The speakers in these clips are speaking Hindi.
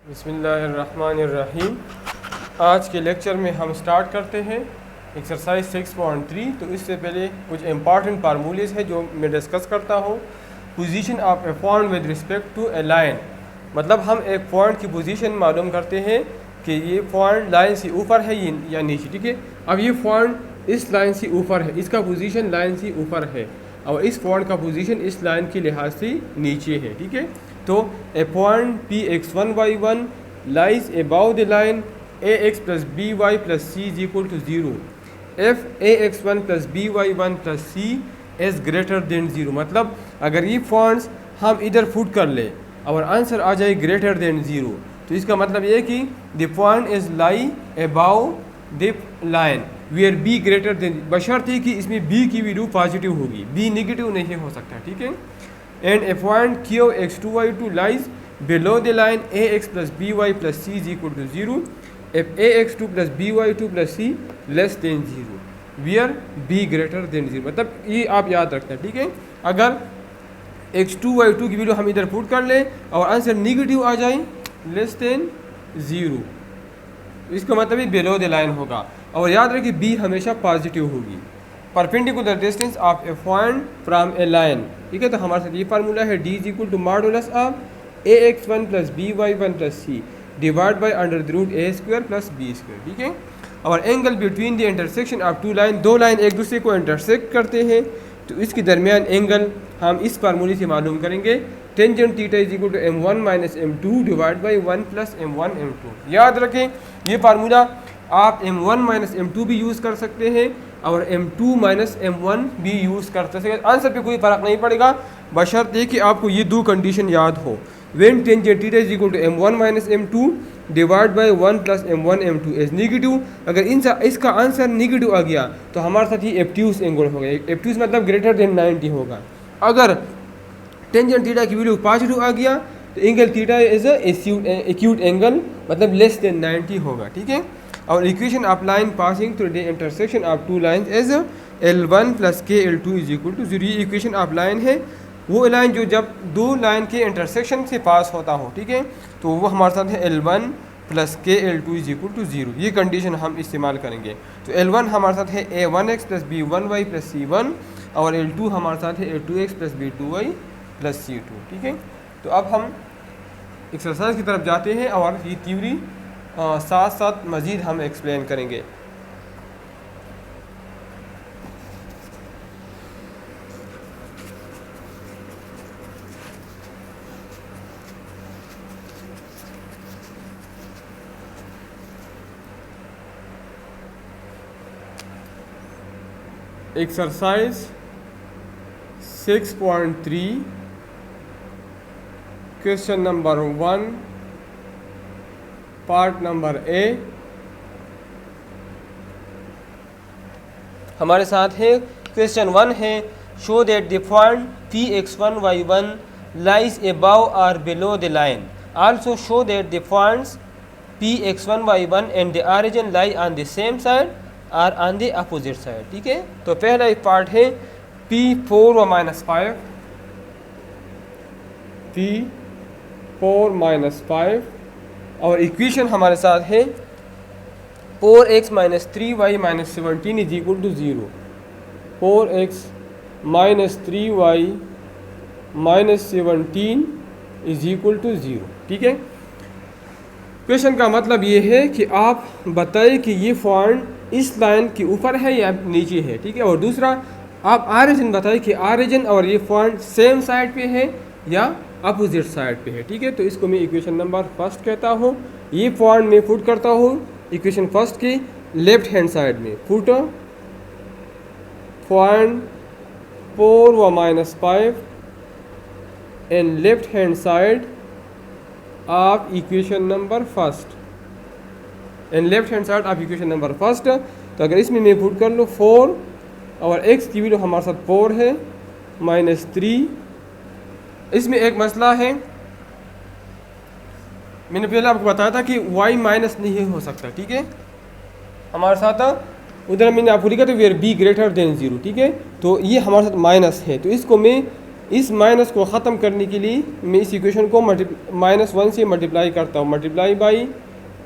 बिस्मिल्लाहिर्रहमानिर्रहीम। आज के लेक्चर में हम स्टार्ट करते हैं एक्सरसाइज 6.3। तो इससे पहले कुछ इंपॉर्टेंट फार्मूलेस है जो मैं डिस्कस करता हूँ। Position of a point with respect to a line, मतलब हम एक पॉइंट की पोजीशन मालूम करते हैं कि ये पॉइंट लाइन से ऊपर है या नीचे। ठीक है, अब ये पॉइंट इस लाइन से ऊपर है, इसका पोजीशन लाइन से ऊपर है, और इस पॉइंट का पोजीशन इस लाइन के लिहाज से नीचे है। ठीक है, तो ए point Px1y1 lies above the line ax plus by plus c is equal to 0 if ax1 plus by1 plus c is greater than 0। मतलब अगर ये पॉइंट्स हम इधर पुट कर ले और आंसर आ जाए ग्रेटर देन 0, तो इसका मतलब ये कि the point is lie above the line where b greater than, बशर्ते कि इसमें b की वैल्यू पॉजिटिव होगी, b नेगेटिव नहीं हो सकता। ठीक है, and a point q x2y2 lies below the line ax plus by plus c is equal to 0 if ax2 plus by2 plus c less than 0 where b greater than 0। मतलब ये आप याद रखते हैं। ठीक है, अगर x2y2 की वैल्यू हम इधर पुट कर ले और आंसर निगेटिव आ जाए लेस देन 0, इसका मतलब ये बिलो द लाइन होगा। और याद रखिए b हमेशा पॉजिटिव होगी। Perpendicular distance of a point from a line. ठीक है, तो हमारे साथ ये फार्मूला है d is equal to modulus of ax1 plus by1 plus c divide by under the root a square plus b square. ठीक है, और angle between the intersection of two line, दो लाइन एक दूसरे को इंटरसेक्ट करते हैं तो इसके दरमियान एंगल हम इस फार्मूले से मालूम करेंगे। Tangent theta is equal to m1 minus m2 divide by 1 plus m1 m2। याद रखें ये फार्मूला आप m1 माइनस m2 भी यूज़ कर सकते हैं और m2 माइनस m1 भी यूज़ कर सकते हैं। आंसर पे कोई फ़र्क नहीं पड़ेगा, बशर्ते कि आपको ये दो कंडीशन याद हो। When tangent theta is equal to m1 minus m2 divide by 1 plus m1 m2 is negative. अगर इसका आंसर नेगेटिव आ गया तो हमारे साथ ये एब्ट्यूस एंगल होगा। एब्ट्यूस मतलब ग्रेटर देन 90 होगा। अगर टेंजेंट थीटा की वैल्यू पॉजिटिव आ गया तो angle theta is acute angle, मतलब लेस देन 90 होगा। ठीक है, और equation of line passing through the intersection of two lines is L1 plus KL2 is equal to 0। ये इक्वेशन ऑफ लाइन है, वो लाइन जो जब दो लाइन के इंटरसेक्शन से पास होता हो। ठीक है, तो वो हमारे साथ है L1 plus KL2 is equal to 0। ये कंडीशन हम इस्तेमाल करेंगे। तो L1 हमारे साथ है A1x plus B1y plus C1 और L2 हमारे साथ है A2x plus B2y plus C2। ठीक है, तो अब हम एक्सरसाइज की तरफ जाते हैं और ये थ्योरी साथ साथ मज़ीद हम एक्सप्लेन करेंगे। Exercise 6.3 question number 1 part number A हमारे साथ है। क्वेश्चन 1 है, show that the point Px1y1 lies above और below the line, also show that the points Px1y1 and the origin lie on the same side और ऑन द अपोजिट साइड। ठीक है, तो पहला एक पार्ट है P4 व माइनस 5, P4 माइनस 5 और इक्वेशन हमारे साथ है 4x minus 3y minus 17 is equal to 0। 4x minus 3y minus 17 is equal to 0। ठीक है, क्वेश्चन का मतलब ये है कि आप बताएं कि ये पॉइंट इस लाइन के ऊपर है या नीचे है। ठीक है, और दूसरा आप ऑरिजिन बताएं कि ऑरिजिन और ये पॉइंट सेम साइड पे है या अपोजिट साइड पे है। ठीक है, तो इसको मैं इक्वेशन नंबर फर्स्ट कहता हूँ। ये पॉइंट मैं पुट करता हूँ इक्वेशन फर्स्ट की लेफ्ट हैंड साइड में। पुट पॉइंट 4 व minus 5 and left hand side of equation number first and left hand side of equation number first. तो अगर इसमें मैं पुट कर लूँ 4 और x की वैल्यू हमारे साथ 4 है माइनस 3। इसमें एक मसला है, मैंने पहले आपको बताया था कि y माइनस नहीं हो सकता। ठीक है, हमारे साथ उधर मैंने आपको लिखा था वेयर b ग्रेटर देन 0। ठीक है, तो ये हमारे साथ माइनस है, तो इसको मैं इस माइनस को ख़त्म करने के लिए मैं इस इक्वेशन को -1 से मल्टीप्लाई करता हूँ, मल्टीप्लाई बाई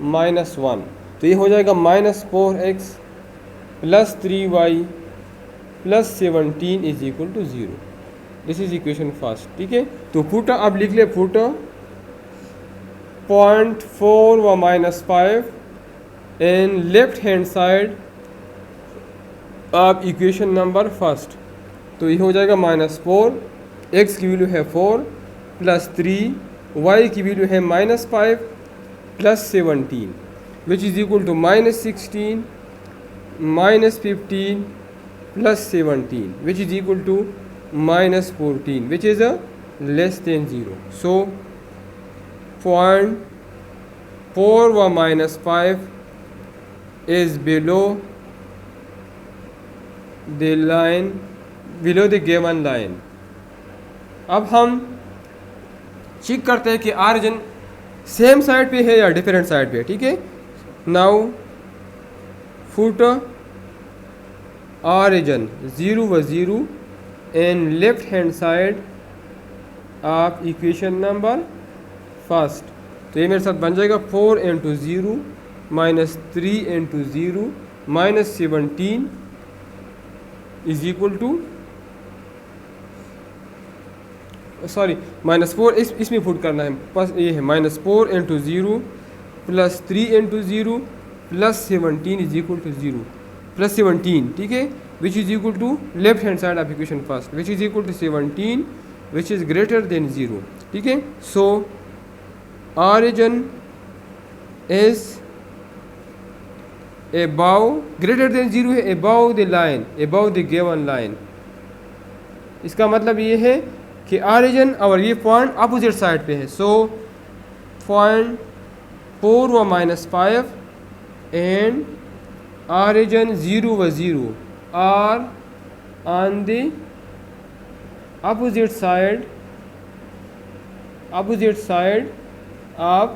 -1, तो ये हो जाएगा -4x + 3y + 17 is equal to 0। This is equation first. ठीक है, तो पुट अब लिख ले, पुट 0.4 व -5 इन left hand side of equation number first. तो ये हो जाएगा -4, x की वैल्यू है 4 + 3, y की वैल्यू है -5 + 17 which is equal to -16 -15 + 17 which is equal to -14 which is less than 0। So 0.4 व -5 is below the line, below the given line। अब हम चेक करते हैं कि ऑरिजिन सेम साइड पे है या डिफरेंट साइड पे है। ठीक है, नाउ फुट ऑरिजिन 0 व 0 in left hand side of equation number first. तो ये मेरे साथ बन जाएगा 4 × 0 -3 × 0 -17 इज इक्वल टू, सॉरी -4 इसमें पुट करना है, बस ये है -4 × 0 + 3 × 0 + 17 इज इक्वल टू 0 + 17। ठीक है, which is equal to left hand side of equation first which is equal to 17 which is greater than 0। ठीक है, so origin is above, greater than 0 है, above the line, above the given line। इसका मतलब ये है कि ऑरिजिन और ये पॉइंट अपोजिट साइड पे है। सो 0.4 व -5 एंड ऑरिजिन 0 व 0 are on the opposite side of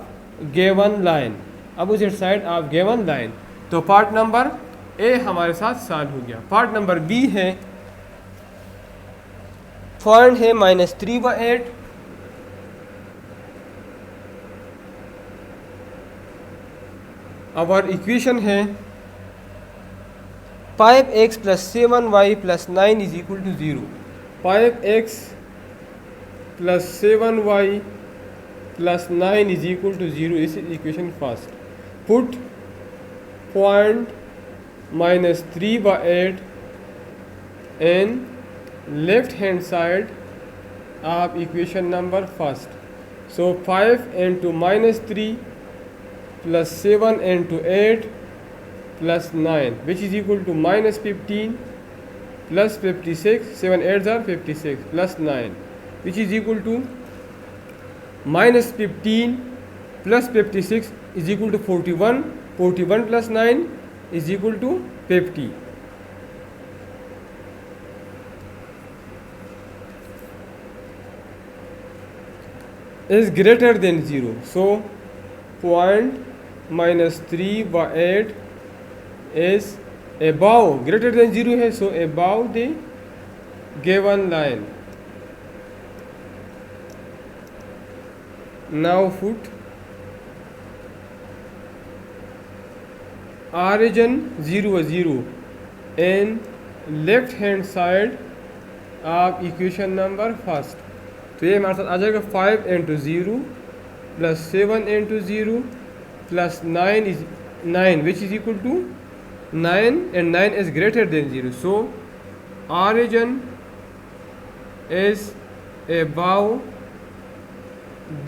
given line, opposite side of given line. तो पार्ट नंबर ए हमारे साथ सॉल्व हो गया। पार्ट नंबर बी है, पॉइंट है -3 व 8, और इक्वेशन है 5x + 7y + 9 is equal to 0। 5x + 7y + 9 is equal to 0 इस इक्वेशन फर्स्ट। पुट पॉइंट -3 व 8 in left hand side of equation number first. So 5 × -3 + 7 × 8 + 9 which is equal to -15 + 56, 7 8 are 56 + 9 which is equal to -15 + 56 is equal to 41, 41 + 9 is equal to 50। Is greater than 0। So point -3 व 8 इज अबाउ, ग्रेटर देन 0 है, so above the given line. Now put origin 0 व 0 in left hand side of equation number first. तो ये हमारे साथ आ जाएगा 5 × 0 + 7 × 0 + 9 is 9 which is equal to 9 and 9 is greater than 0। So origin is above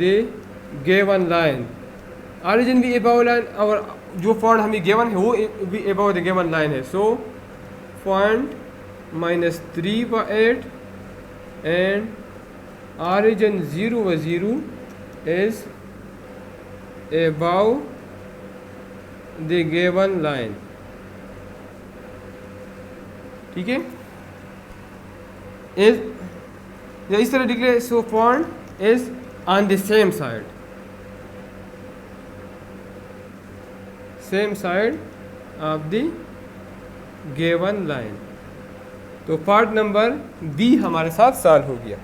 the given line। origin भी above line और जो पॉइंट हमें गिवन है वो भी above the given line है। सो पॉइंट -3 व 8 एंड origin 0 व 0 is above the given line। ठीक है, इस तरह declare. So point is on the same side of the given line. तो पार्ट नंबर बी हमारे साथ सॉल्व हो गया।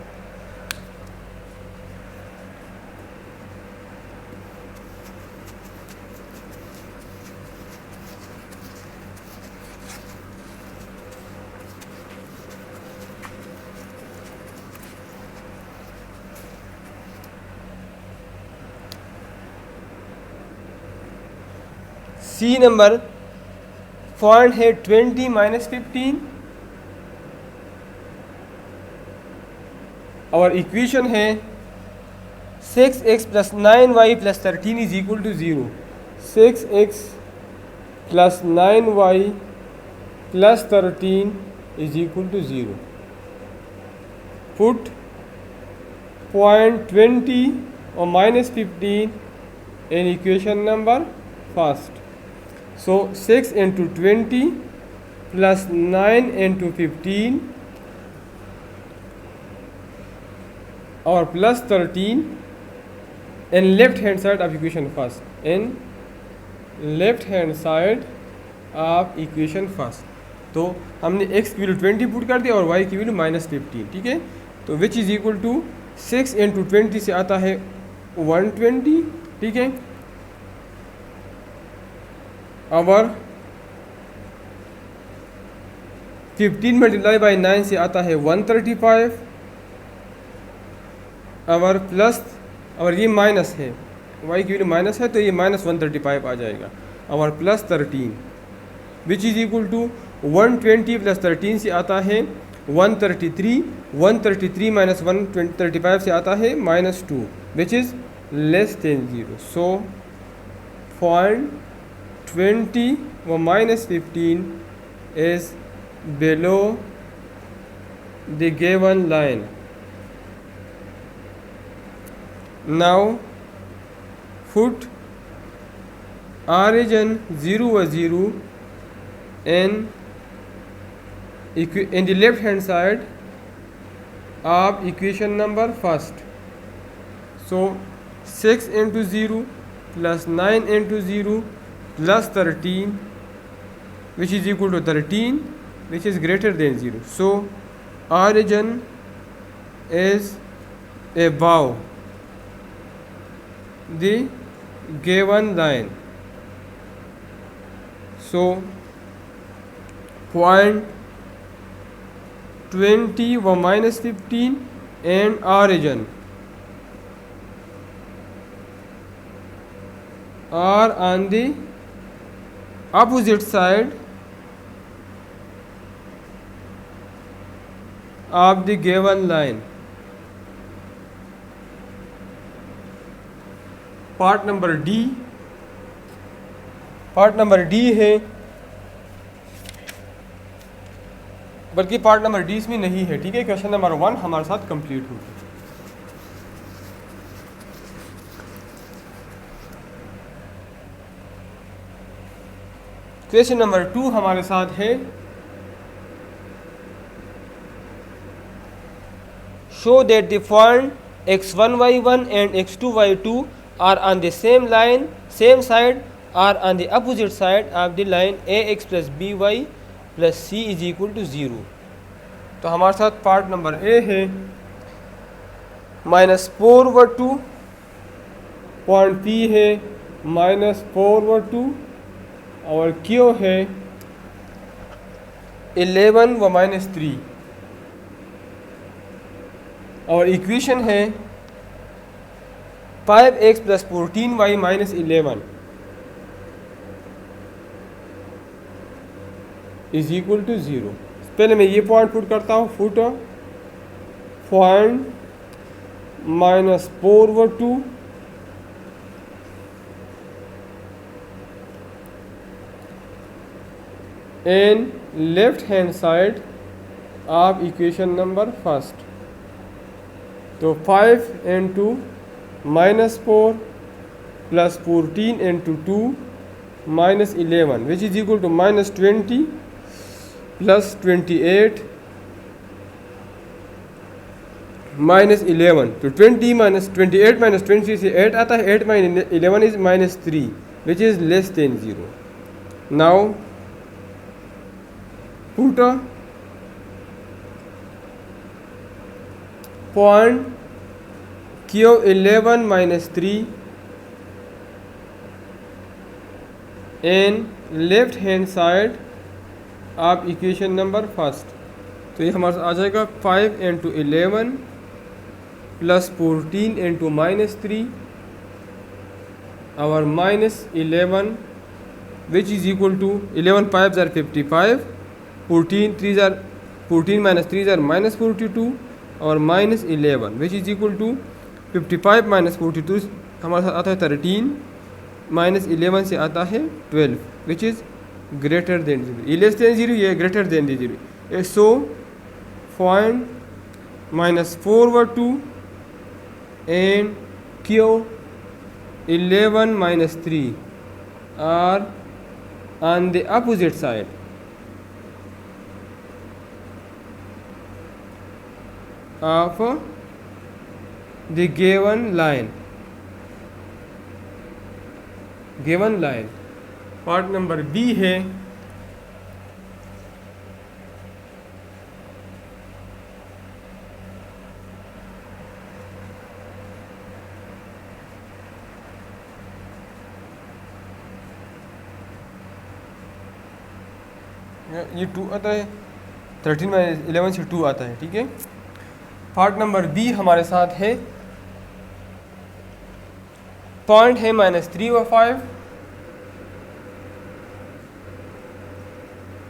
सी नंबर पॉइंट है 20 माइनस 15 और इक्वेशन है 6x plus 9y plus 13 is equal to 0। 6x plus 9y plus 13 is equal to 0। Put point 20 और minus 15 in equation number first. So 6 into 20 plus 9 into 15 or plus 13 in left hand side of equation first. In left hand side of equation first. तो हमने x की वैल्यू 20 पुट कर दिया और y की वैल्यू -15, ठीक है। तो which is equal to 6 into 20 से आता है 120, ठीक है। और 15 मल्टीप्लाई बाई 9 से आता है 135 और प्लस, और ये माइनस है, y की वैल्यू माइनस है तो ये -135 आ जाएगा, और plus 13 which is equal to 120 plus 13 से आता है 133, 133 माइनस 135 से आता है -2 which is less than 0। So point 20 व -15 is below the given line. Now put origin 0 व 0 in the left hand side of equation number first. So 6 into 0 plus 9 into 0 plus 13 which is equal to 13 which is greater than 0. So origin is above the given line. So point 20 व -15 and origin are on the opposite side of the given line. Part number D, part number D है, बल्कि पार्ट नंबर डी इसमें नहीं है, ठीक है। क्वेश्चन नंबर 1 हमारे साथ कंप्लीट हो गया। क्वेश्चन नंबर 2 हमारे साथ है, show that the point x1y1 and x2y2 are on the same line, same side, are on the opposite side of the line ax plus by plus c is equal to 0। तो हमारे साथ पार्ट नंबर ए है, -4/2, पॉइंट पी है -4/2 और क्यू है 11 व -3 और इक्वेशन है 5x plus 14y minus 11 is equal to 0। पहले मैं ये पॉइंट पुट करता हूँ, put point -4/2 in left hand side of equation number first। तो 5 into -4 plus 14 into 2 minus 11 which is equal to -20 plus 28 minus 11। तो 20 minus 28 minus 20 से 8 आता है, 8 minus 11 is -3 which is less than 0। Now put a point Q11 minus 3 in left hand side of equation number first। तो ये हमारे आ जाएगा 5 into 11 plus 14 into -3 और -11 which is equal to 11 5s are 55, 14 3s are 14 minus 3s are minus 42 और minus 11 which is equal to 55 minus 42 हमारे साथ आता है 13 minus 11 से आता है 12 which is greater than 0. ये लेस देन 0, ये greater than 0. So find minus 4/2 and Q 11 minus 3 are on the opposite side of the given line. Part number B है ये 2 आता है, 13 में 11 से 2 आता है, ठीक है। पार्ट नंबर बी हमारे साथ है, पॉइंट है -3 व 5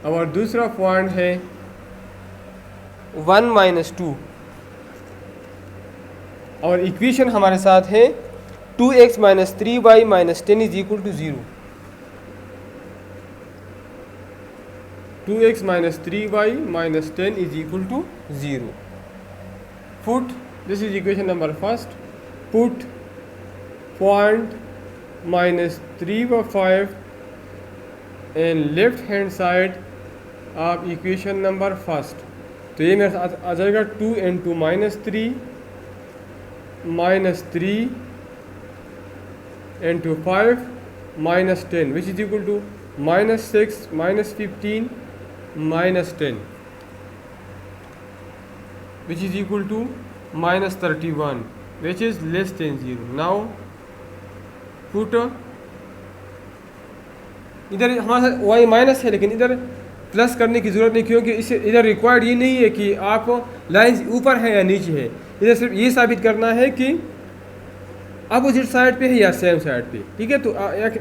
और दूसरा पॉइंट है 1 - 2 और इक्वेशन हमारे साथ है 2x - 3y - 10 is equal to 0. 2x - 3y - 10 is equal to 0. Put, this is equation number first, put point -3 व 5 and left hand side of equation number first. तो ये मेरे साथ आ जाएगा 2 into -3 -3 into 5 -10 which is equal to -6 -15 -10 which is equal to -31 which is less than 0. Now put इधर हमारे साथ y माइनस है लेकिन इधर प्लस करने की ज़रूरत नहीं, क्योंकि इसे इधर रिक्वायर्ड ये नहीं है कि आप लाइन ऊपर है या नीचे है, इधर सिर्फ ये साबित करना है कि अपोजिट साइड पे है या सेम साइड पे, ठीक है। तो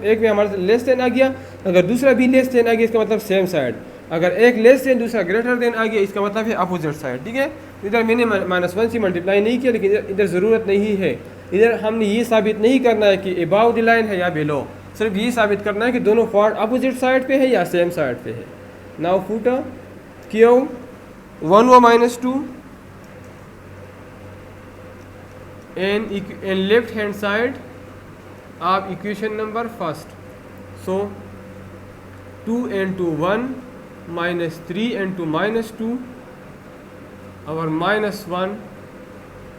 एक में हमारे लेस देन आ गया, अगर दूसरा भी लेस देन आ गया इसका मतलब सेम साइड, अगर एक लेस देन दूसरा ग्रेटर देन आ गया इसका मतलब है अपोजिट साइड, ठीक है। इधर मैंने -1 से मल्टीप्लाई नहीं किया, लेकिन इधर ज़रूरत नहीं है, इधर हमने ये साबित नहीं करना है कि अबाव द लाइन है या बिलो, सिर्फ ये साबित करना है कि दोनों पॉइंट अपोजिट साइड पे है या सेम साइड पे है। नाउ पुट Q 1 व -2 and left hand side of equation number first. So 2 into 1 -3 into -2 our -1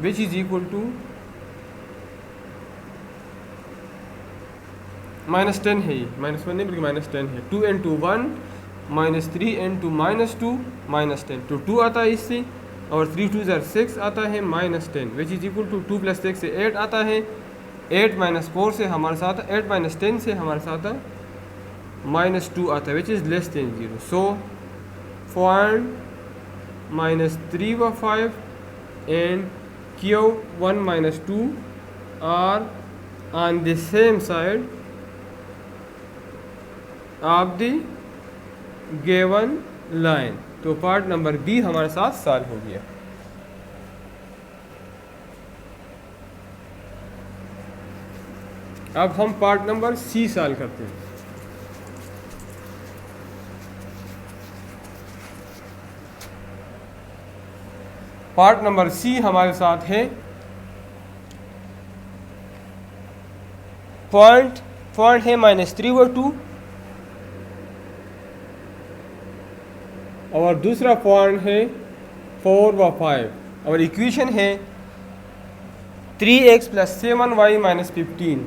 which is equal to -10 है, ये -1 नहीं बल्कि -10 है। 2 into 1 -3 into -2 -10, तो 2 आता है इससे और 3 2 6 आता है -10 विच इज इक्वल टू 2 + 6 से 8 आता है, 8 - 4 से हमारे साथ 8 - 10 से हमारे साथ -2 आता है which is less than 0. So point -3 व 5 and Q 1 - 2 are on the same side of the given line. तो पार्ट नंबर बी हमारे साथ सॉल्व हो गया. अब हम पार्ट नंबर सी सॉल्व करते हैं. पार्ट नंबर सी हमारे साथ है पॉइंट है -3 व 2 और दूसरा पॉइंट है 4 व 5 और इक्वेशन है 3x + 7y - 15.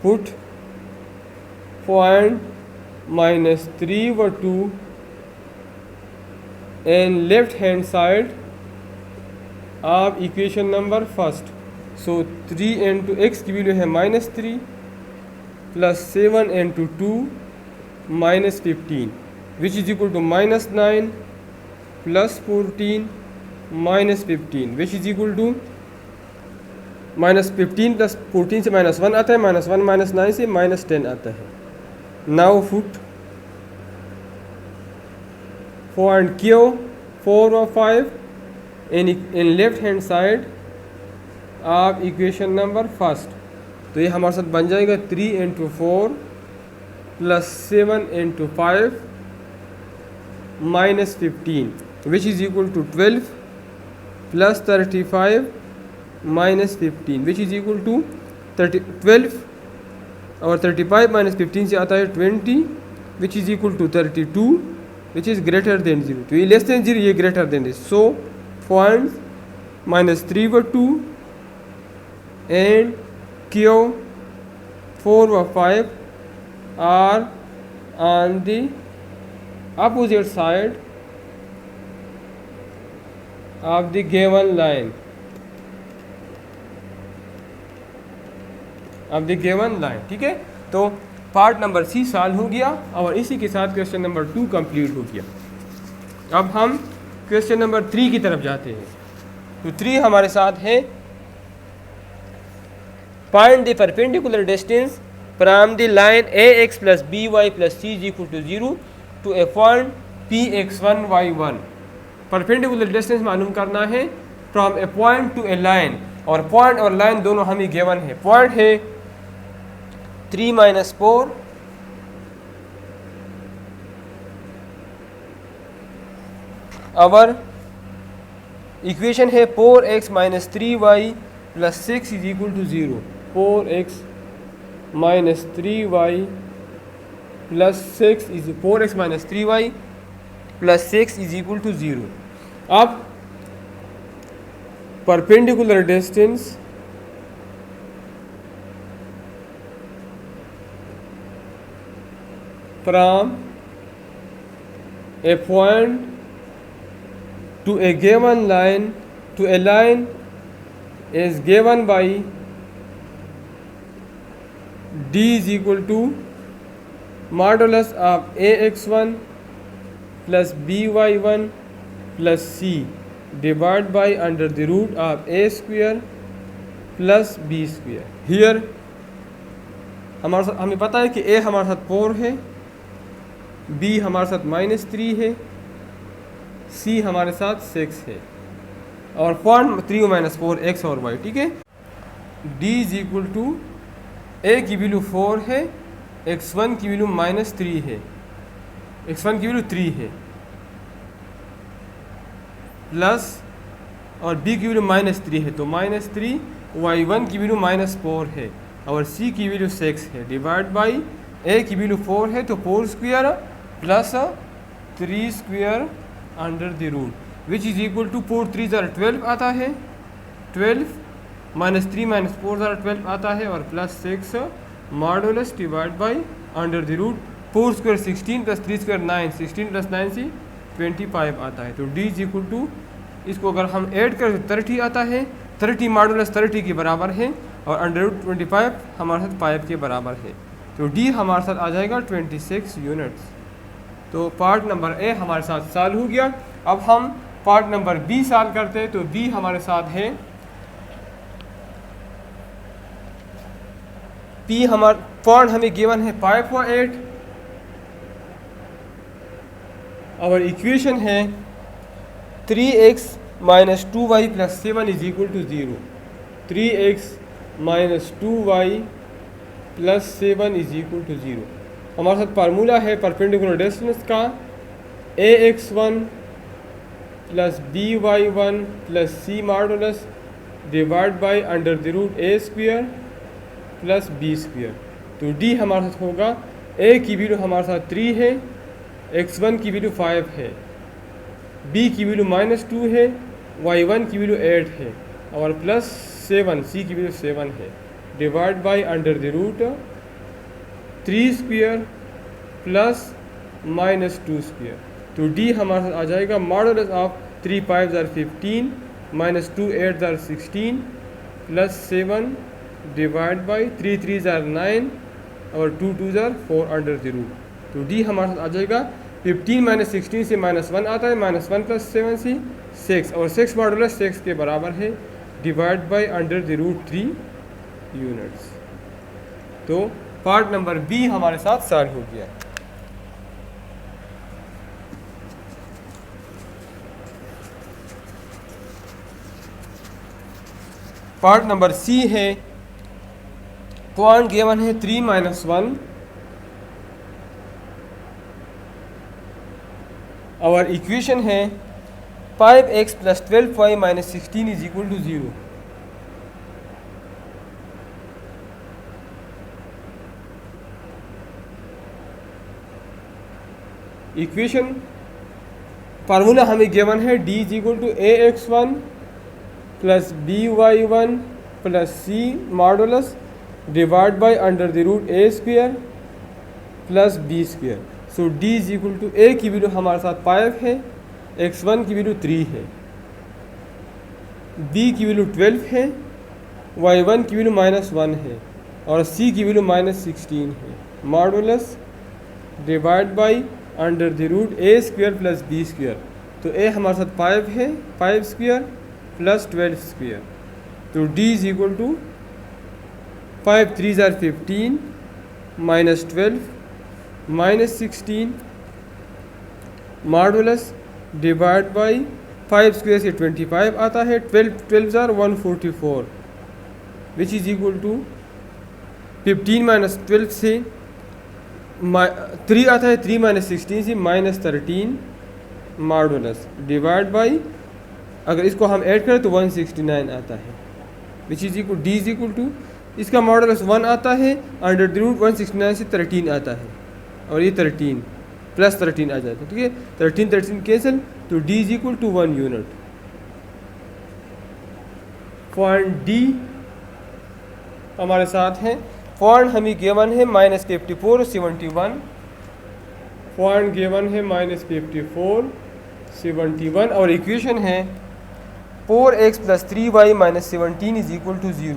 पुट पॉइंट -3 व 2 and left hand side of equation number first. So 3 into x की वैल्यू है -3 + 7 into 2 -15 which is equal to -9 + 14 -15 which is equal to -15 + 14 से -1 आता है, -1 -9 से -10 आता है। नाउ पुट पॉइंट Q 4 और 5 इन left hand side of equation number first. तो ये हमारे साथ बन जाएगा 3 × 4 + 7 × 5 -15 which is equal to 12 + 35 -15 which is equal to 12 और 35 -15 से आता है 20 which is equal to 32 which is greater than 0। तो ये लेस देन 0, ये greater than this. So point -3 व 2 एंड Q 4 व 5 are on the opposite side of the given line ठीक है। तो पार्ट नंबर C सॉल्व हो गया और इसी के साथ क्वेश्चन नंबर 2 कंप्लीट हो गया। अब हम क्वेश्चन नंबर 3 की तरफ जाते हैं। तो 3 हमारे साथ है, find the perpendicular distance from the line AX + BY + C = 0 to a point Px1 y1। Perpendicular distance मालूम करना है from a point to a line, और पॉइंट और लाइन दोनों हमें गिवन है। पॉइंट है 3 - 4 और इक्वेशन है 4x - 3y + 6 = 0। 4x - 3y + 6 is 4x - 3y + 6 = 0। अब perpendicular distance from a point to a given line to a line is given by D = modulus of AX1 + BY1 + C divided by under the root of A square + B square। Here हमें पता है कि A हमारे साथ 4 है, B हमारे साथ -3 है, C हमारे साथ 6 है और पॉइंट 3 - 4 x और y। ठीक है। D = A की वैल्यू 4 है, x1 की वैल्यू -3 है, x1 की वैल्यू 3 है, प्लस और B की वैल्यू -3 है, तो -3, y1 की वैल्यू -4 है और C की वैल्यू 6 है, डिवाइड बाई A की वैल्यू 4 है तो 4 square plus 3 square under the root which is equal to 4 3 ज़रा 12 आता है, 12 -3 - 4 ज़रा 12 आता है और +6 modulus divide by under the root 4 square 16 + 3 square 9, 16 + 9 से 25 आता है। तो D = इसको अगर हम ऐड करें तो 30 आता है, 30 मॉडुलस 30 के बराबर है और अंडर रूट 25 हमारे साथ 5 के बराबर है। तो D हमारे साथ आ जाएगा 26 यूनिट्स। तो पार्ट नंबर A हमारे साथ सॉल्व हो गया। अब हम पार्ट नंबर B सॉल्व करते हैं। तो B हमारे साथ है, P हमारा पॉइंट हमें गिवन है 5 और 8 और इक्वेशन है 3x - 2y + 7 = 0। 3x - 2y + 7 = 0। हमारे साथ फार्मूला है परपेंडिकुलर डिस्टेंस का, AX1 + BY1 + C modulus divide by under the root A square + B square. तो D हमारे साथ होगा, A की वैल्यू हमारे साथ 3 है, x1 की वैल्यू 5 है, B की वैल्यू -2 है, y1 की वैल्यू 8 है और +7 C की वैल्यू 7 है, divide by under the root 3 square plus -2 square. तो D हमारे साथ आ जाएगा मॉडुलस ऑफ 3 5 = 15 -2 8 = 16 +7 डिवाइड बाई 3 3 = 9 और 2 2 = 4 अंडर द रूट। तो D हमारे साथ आ जाएगा 15 - 16 से -1 आता है, -1 + 7 से 6 और 6 मॉडुलस 6 के बराबर है divide by under the root 3 units. तो पार्ट नंबर बी हमारे साथ सॉल्व हो गया। पार्ट नंबर सी है, पॉइंट गिवन है 3 - 1। और इक्वेशन है 5x + 12y - 16 = 0। इक्वेशन फार्मूला हमें गिवन है d = ax1 + by1 + c modulus divide by under the root a² + b²। So d = a की वैल्यू हमारे साथ 5 है, x1 की वैल्यू 3 है, b की वैल्यू 12 है, y1 की वैल्यू -1 है और c की वैल्यू -16 है। Modulus divide by under the root a² + b²। तो a हमारे साथ 5 है, 5² + 12²। तो d = 5 × 3 = 15 -12 -16 मॉडुलस डिवाइड बाई 5² से 25 आता है, 12 = 144 विच इज़ इक्वल टू 15 - 12 से 3 आता है, 3 - 16 से -13 मॉडुलस डिवाइड बाई, अगर इसको हम ऐड करें तो 169 आता है, विच इज़ इक्वल d = इसका मॉडुलस 1 आता है, अंडर द रूट 169 से 13 आता है और ये 13 + 13 आ जाता है। ठीक है, 13 कैंसिल, तो d = 1 यूनिट। पॉइंट डी हमारे साथ है, पॉइंट हमें गिवन है -54 71। पॉइंट गिवन है -54 71 और इक्वेशन है 4x + 3y - 17 = 0।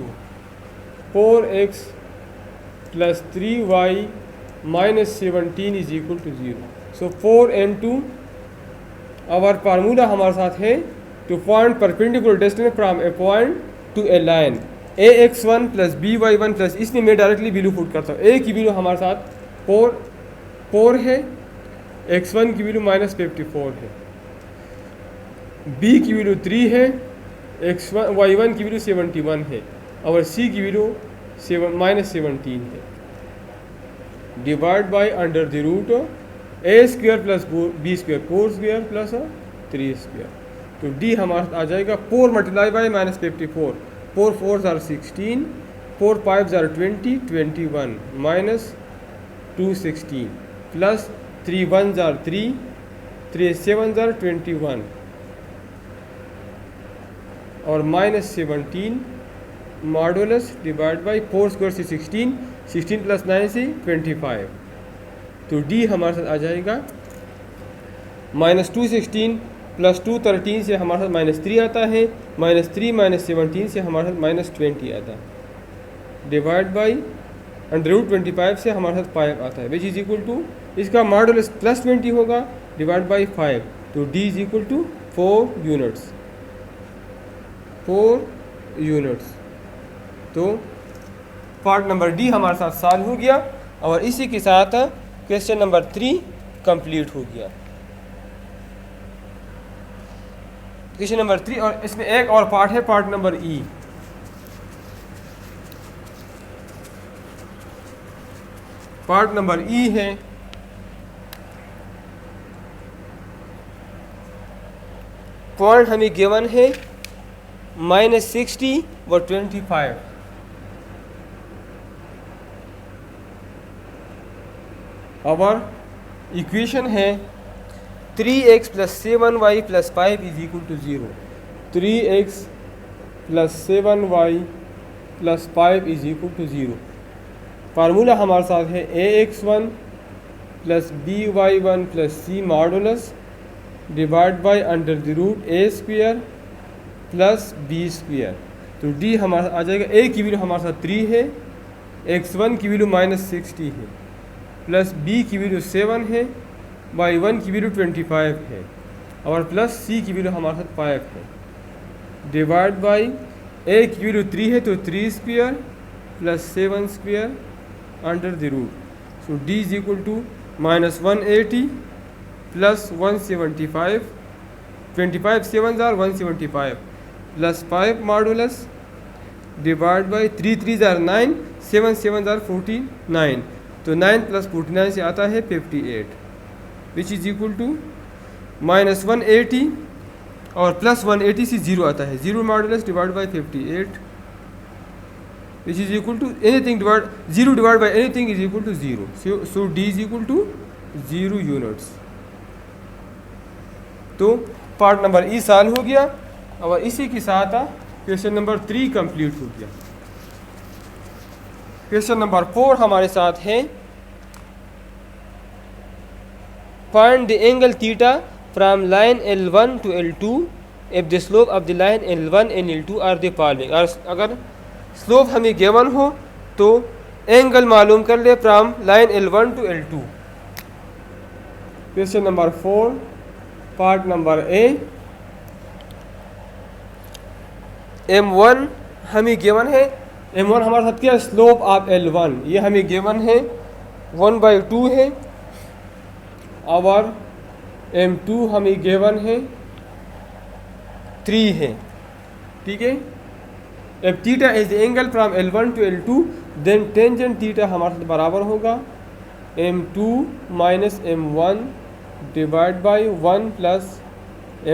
4x + 3y - 17 = 0। So 4 × 2 our formula हमारे साथ है two point perpendicular distance from a point to a line ax1 + by1 + इसमें मैं डायरेक्टली वैल्यू पुट करता हूँ। a की वैल्यू हमारे साथ 4 है, x1 की वैल्यू -54 है, b की वैल्यू 3 है, y1 की वैल्यू 71 है और c की वैल्यू -17 है। Divide by under the root a² + b² 4² + 3²। तो d हमारे साथ आ जाएगा 4 × -54, 4 × 4 = 16, 4 × 5 = 20, 21 -216 प्लस 3 × 1 = 3, 3 × 7 = 21 और -17 मॉडुलस डिवाइड बाई 4² से 16, 16 + 9 से 25। तो d हमारे साथ आ जाएगा -216 + 213 से हमारे साथ -3 आता है, -3 - 17 से हमारे साथ -20 आता है, डिवाइड बाई अंडर रूट 25 से हमारे साथ 5 आता है, विच इज़ इक्वल टू इसका मॉडुलस +20 होगा डिवाइड बाई 5। तो d = 4 यूनिट्स, 4 यूनिट्स। तो पार्ट नंबर डी हमारे साथ सॉल्व हो गया और इसी के साथ क्वेश्चन नंबर 3 कंप्लीट हो गया। क्वेश्चन नंबर 3 और इसमें एक और पार्ट है, पार्ट नंबर ई। पार्ट नंबर ई है पॉइंट हमें गिवन है -60 व 25। और इक्वेशन है 3x + 7y + 5 = 0। 3x + 7y + 5 = 0। Formula हमारे साथ है ax1 + by1 + c modulus divide by under the root a² + b²। तो d हमारा आ जाएगा, a की वैल्यू हमारे साथ 3 है, x1 की वैल्यू -60 है, प्लस b की वैल्यू 7 है, y1 की वैल्यू 25 है और प्लस c की वैल्यू हमारे साथ 5 है, डिवाइड बाई ए की वैल्यू 3 है तो 3 square plus 7 square under the root. So D is equal to -180 plus 175, 25 7 are 175 plus 5 modulus divide by 3 3 are 9, 7 7 are 49. तो 9 प्लस 49 से आता है 58 विच इज़ इक्वल टू -180 और प्लस 180 से 0 आता है. 0 modulus divide by 58 which is equal to anything divide 0 divide by anything is equal to 0. So D is equal to 0 units. तो पार्ट नंबर ई सॉल्व हो गया और इसी के साथ क्वेश्चन नंबर 3 कंप्लीट हो गया. क्वेश्चन नंबर 4 हमारे साथ है find the angle theta from line L1 to L2 if the slope of the line L1 and L2 are the following. अगर स्लोप हमें गिवन हो तो एंगल मालूम कर ले from line L1 to L2. Question number 4 part number A. M1 हमें गिवन है. M1 हमारे साथ क्या स्लोप ऑफ L1 ये हमें गिवन है 1/2 है और M2 हमें गिवन है 3 है. ठीक है. If theta is angle from L1 to L2 then tangent theta हमारे साथ बराबर होगा M2 minus M1 divide by 1 plus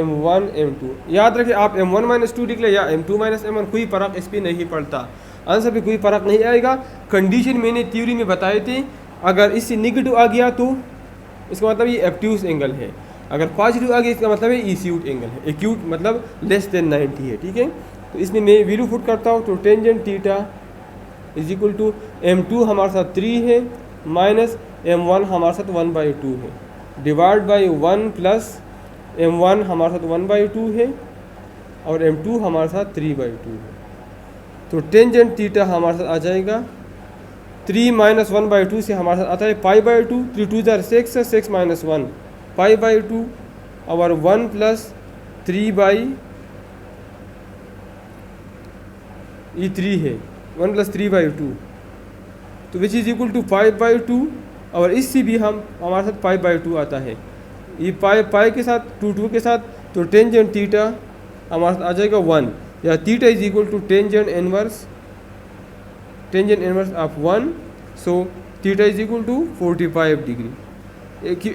M1 M2. याद रखिए आप M1 माइनस 2 लिख ले या M2 माइनस M1 कोई फ़र्क इस पर नहीं पड़ता. आंसर पे कोई फ़र्क नहीं आएगा. कंडीशन मैंने थ्योरी में बताए थे. अगर इससे निगेटिव आ गया तो इसका मतलब ये एक्यूट एंगल है. अगर पॉजिटिव आ गया इसका मतलब है एक्यूट एंगल है. एक्यूट मतलब लेस देन 90 है. ठीक है. तो इसमें मैं वैल्यू पुट करता हूँ. तो tangent theta is equal to M2 हमारे साथ 3 है माइनस M1 हमारे साथ 1/2 है डिवाइड बाई 1 प्लस M1 हमारे साथ 1/2 है और M2 हमारे साथ 3/2 है. तो टेंजेंट थीटा हमारे साथ आ जाएगा 3 माइनस 1/2 से हमारे साथ आता है π/2. 3 2 जार 6 6 माइनस 1 π/2 और 1 प्लस 3 ये 3 है 1 प्लस 3/2 तो विच इज़ इक्वल टू 5/2 और इससे भी हमारे साथ 5/2 आता है. ये पाई के साथ 2 के साथ. तो टेंजेंट थीटा हमारे साथ आ जाएगा 1 या theta is equal to tangent inverse of 1. So theta is equal to 45 degree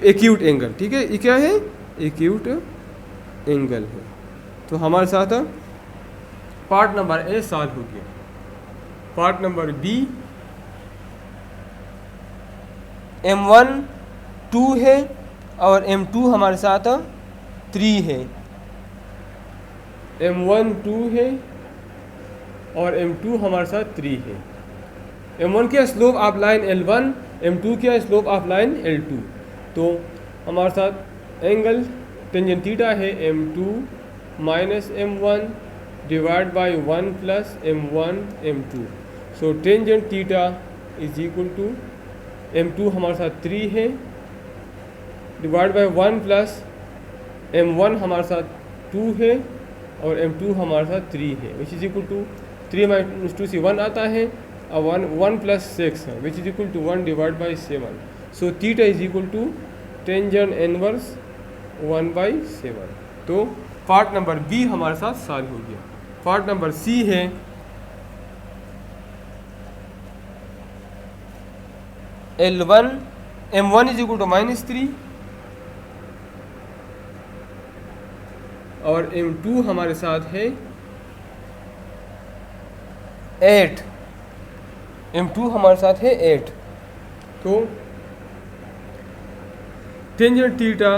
acute angle. ठीक है. ये क्या है एक्यूट एंगल है. तो हमारे साथ पार्ट नंबर ए सॉल्व हो गया. Part number B. M1 2 है और M2 हमारे साथ 3 है. M1 2 है और M2 हमारे साथ 3 है. M1 क्या slope of line L1, M2 क्या स्लोप ऑफ लाइन L2. तो हमारे साथ एंगल टेंजेंट थीटा है M2 minus M1 divide by 1 plus M1 M2. So tangent theta is equal to M2 हमारे साथ 3 है डिवाइड बाई 1 प्लस M1 हमारे साथ 2 है और M2 हमारे साथ 3 है which is equal to 3 minus 2 से 1 आता है और 1 प्लस 6 है which is equal to 1 divide by 7. So theta is equal to tangent inverse 1/7. तो पार्ट नंबर बी हमारे साथ सॉल्व हो गया. पार्ट नंबर सी है L1 M1 is equal to -3 और M2 हमारे साथ है 8. M2 हमारे साथ है 8. तो tangent theta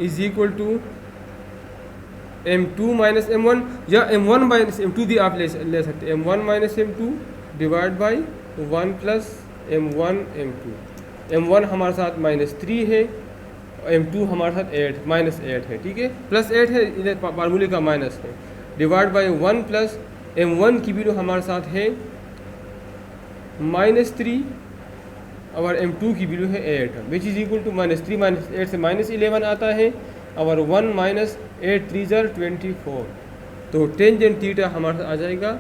is equal to M2 minus M1 या M1 माइनस M2 भी आप ले सकते हैं. M1 minus M2 divide by 1 plus M1 M2. M1 हमारे साथ -3 है M2 हमारे साथ -8 है. ठीक है. प्लस 8 है इधर फार्मूले का माइनस है डिवाइड बाई 1 प्लस M1 की वैल्यू हमारे साथ है -3 और M2 की वैल्यू है 8 which is equal to -3 minus 8 से -11 आता है और 1 माइनस 8 3 = 24. तो टेंजेंट थीटा हमारे साथ आ जाएगा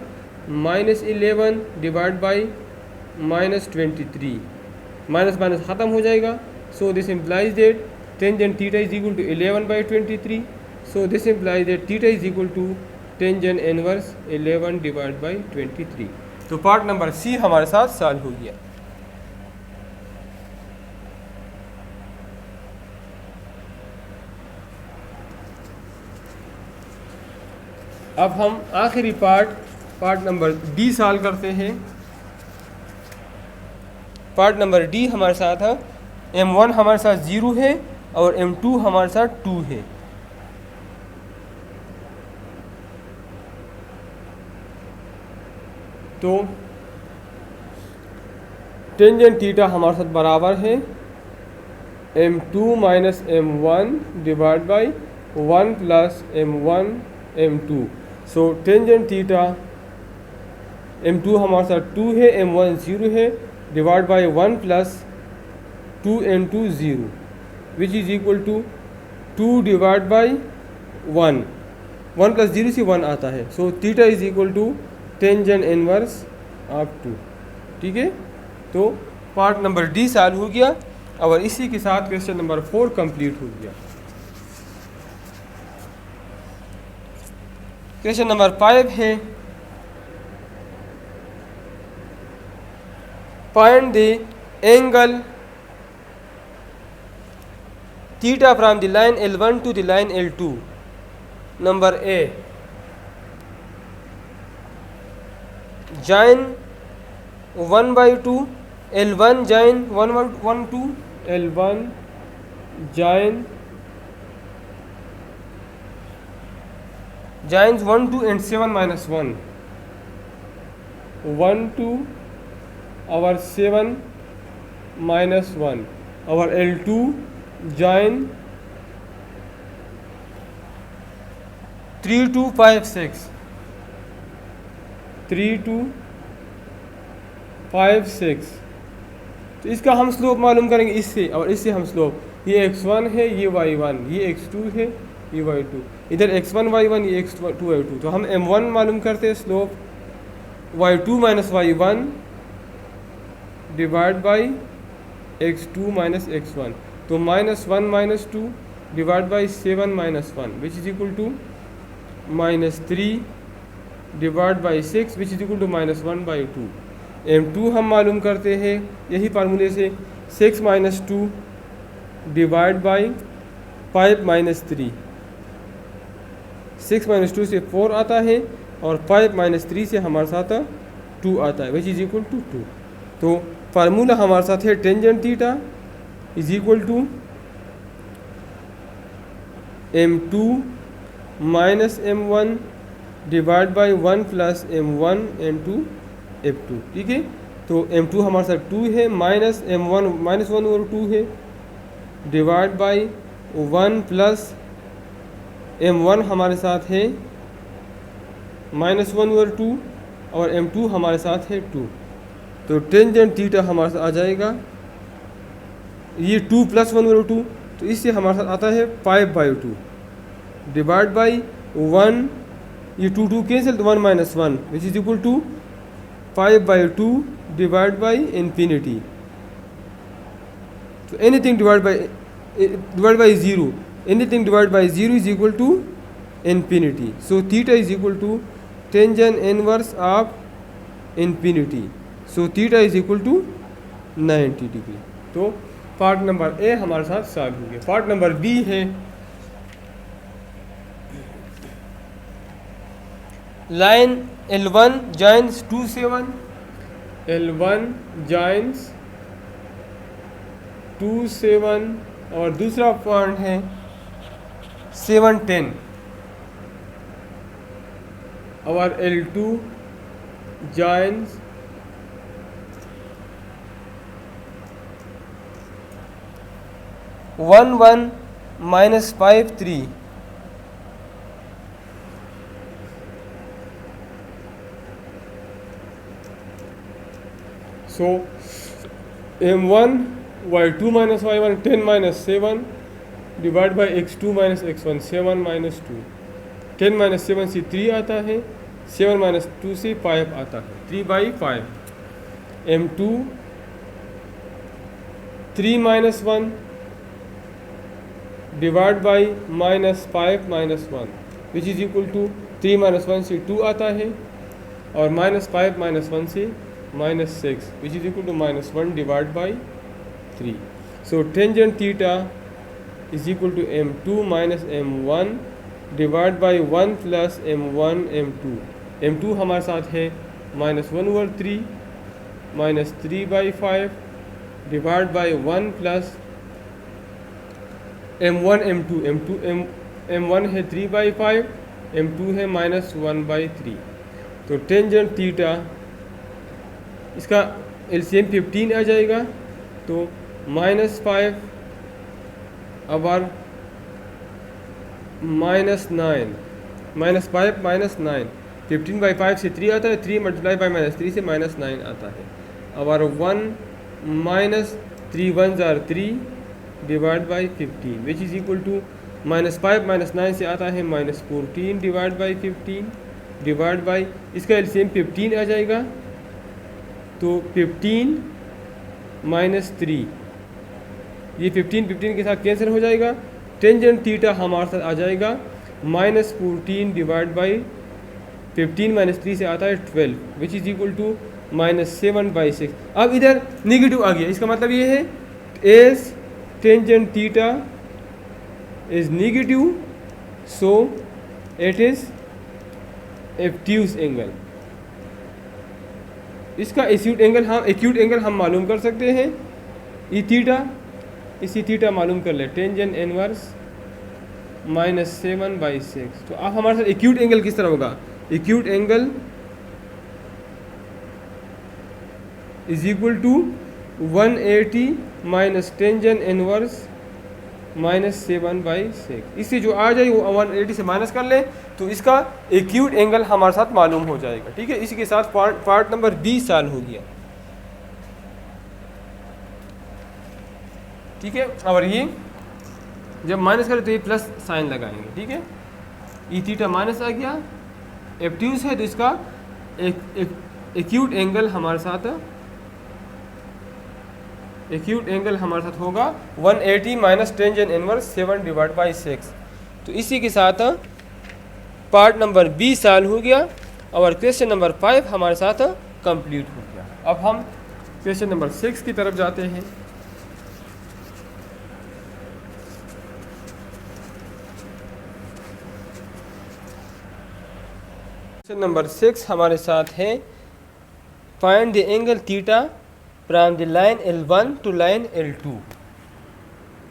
-11 डिवाइड बाई -23, माइनस माइनस ख़त्म हो जाएगा। So this implies that tangent theta is equal to 11/23। So this implies that theta is equal to tangent inverse 11 divide by 23। तो पार्ट नंबर सी हमारे साथ सॉल्व हो गया। अब हम आखिरी पार्ट नंबर डी सॉल्व करते हैं। पार्ट नंबर डी हमारे साथ है m1 हमारे साथ 0 है और m2 हमारे साथ 2 है। तो टेंजेंट थीटा हमारे साथ बराबर है m2 minus m1 divide by 1 plus m1 m2। So tangent theta m2 हमारे साथ 2 है, m1 0 है, divide by 1 plus 2 m2 0 which is equal to 2 divide by 1 plus 0 से 1 आता है। So theta is equal to tangent inverse of 2। ठीक है, तो पार्ट नंबर डी सॉल्व हो गया और इसी के साथ क्वेश्चन नंबर 4 कंप्लीट हो गया। क्वेश्चन नंबर 5 है find the angle theta from the line L1 to the line L2। Number A, join 1/2 L1 join 1/2 L1 joins 1 2 and 7 minus 1 1 2 our 7 minus 1 our L2 join 3 2 5 6 3 2 5 6। तो इसका हम स्लोप मालूम करेंगे इससे और इससे हम स्लोप, ये x1 है, ये y1, ये x2 है, ये y2, इधर x1 y1, ये x2 y2। तो हम m1 मालूम करते हैं slope y2 minus y1 divide by x2 minus x1। तो -1 minus 2 divide by 7 minus 1 which is equal to -3 divide by 6 which is equal to -1/2। m2 हम मालूम करते हैं यही फार्मूले से 6 minus 2 divide by 5 minus 3। 6 minus 2 से 4 आता है और 5 माइनस 3 से हमारे साथ 2 आता है विच इज इक्वल टू 2। तो फार्मूला हमारे साथ है tangent theta is equal to m2 minus m1 divide by 1 plus m1 m2 f2। ठीक है, तो m2 हमारे साथ 2 है, माइनस m1 -1 और 2 है डिवाइड बाई 1 प्लस m1 हमारे साथ है -1 और 2 और m2 हमारे साथ है 2। तो टेंजेंट थीटा हमारे साथ आ जाएगा ये 2 प्लस 1 और 2, तो इससे हमारे साथ आता है 5/2 डिवाइड बाई 1, ये 2 2 कैंसिल, तो 1 minus 1 which is equal to 5/2 divide by infinity. तो anything divide by 0, anything divide by 0 is equal to infinity. So theta is equal to tangent inverse of infinity. So theta is equal to 90 degree. तो पार्ट नंबर ए हमारे साथ सॉल्व हो गया। पार्ट नंबर बी है line L1 joins 2 7 L1 joins 2 7 और दूसरा पॉइंट है 7 10 और L2 joins 1 1 minus 5 3। So m1 y2 minus y1 10 minus 7 divided by x2 minus x1 7 minus 2। 10 minus 7 से 3 आता है, 7 माइनस 2 से 5 आता है, 3/5। m2 3 minus 1 divide by -5 minus 1 which is equal to 3 minus 1 से 2 आता है, और -5 माइनस 1 से -6 which is equal to -1 divide by 3। So tangent theta is equal to m2 minus m1 divide by 1 plus m1 m2। m2 हमारे साथ है -1/3 minus 3/5 divide by 1 plus m1 m2 m1 है 3/5, m2 है -1/3। तो टेंजेंट थीटा इसका एलसीएम 15 आ जाएगा, तो -5 और -9 -5 -9 15/5 से 3 आता है, 3 मल्टीप्लाई बाई -3 से -9 आता है, और 1 -3 1 जार 3 divide by 15 which is equal to -5 -9 से आता है -14 डिवाइड बाई 15 डिवाइड बाई, इसका एलसीएम 15 आ जाएगा, तो 15 -3 ये 15 के साथ कैंसिल हो जाएगा। टेंजेंट थीटा हमारे साथ आ जाएगा -14 डिवाइड बाई 15 -3 से आता है 12 विच इज़ इक्वल टू -7/6। अब इधर निगेटिव आ गया, इसका मतलब ये है as tangent theta is negative so it is acute angle. इसका एक्यूट एंगल हम मालूम कर सकते हैं, ई थीटा, इसी थीटा मालूम कर ले, टेंजेंट इनवर्स -7/6। तो अब हमारे साथ एक्यूट एंगल किस तरह होगा, acute angle is equal to 180 minus tangent inverse -7/6। इससे जो आ जाए वो 180 से माइनस कर ले, तो इसका एक्यूट एंगल हमारे साथ मालूम हो जाएगा। ठीक है, इसी के साथ पार्ट नंबर 20 सॉल्व हो गया। ठीक है, और ये जब माइनस करें तो ये प्लस साइन लगाएंगे। ठीक है, ई थीटा माइनस आ गया, एब्ट्यूज है तो इसका एक्यूट एंगल हमारे साथ होगा 180 minus tangent inverse 7 divide by 6। तो इसी के साथ पार्ट नंबर 20 सॉल्व हो गया, और क्वेश्चन नंबर 5 हमारे साथ कंप्लीट हो गया। अब हम क्वेश्चन नंबर 6 की तरफ जाते हैं। क्वेश्चन नंबर 6 हमारे साथ है, find the angle theta from the line L1 to line L2।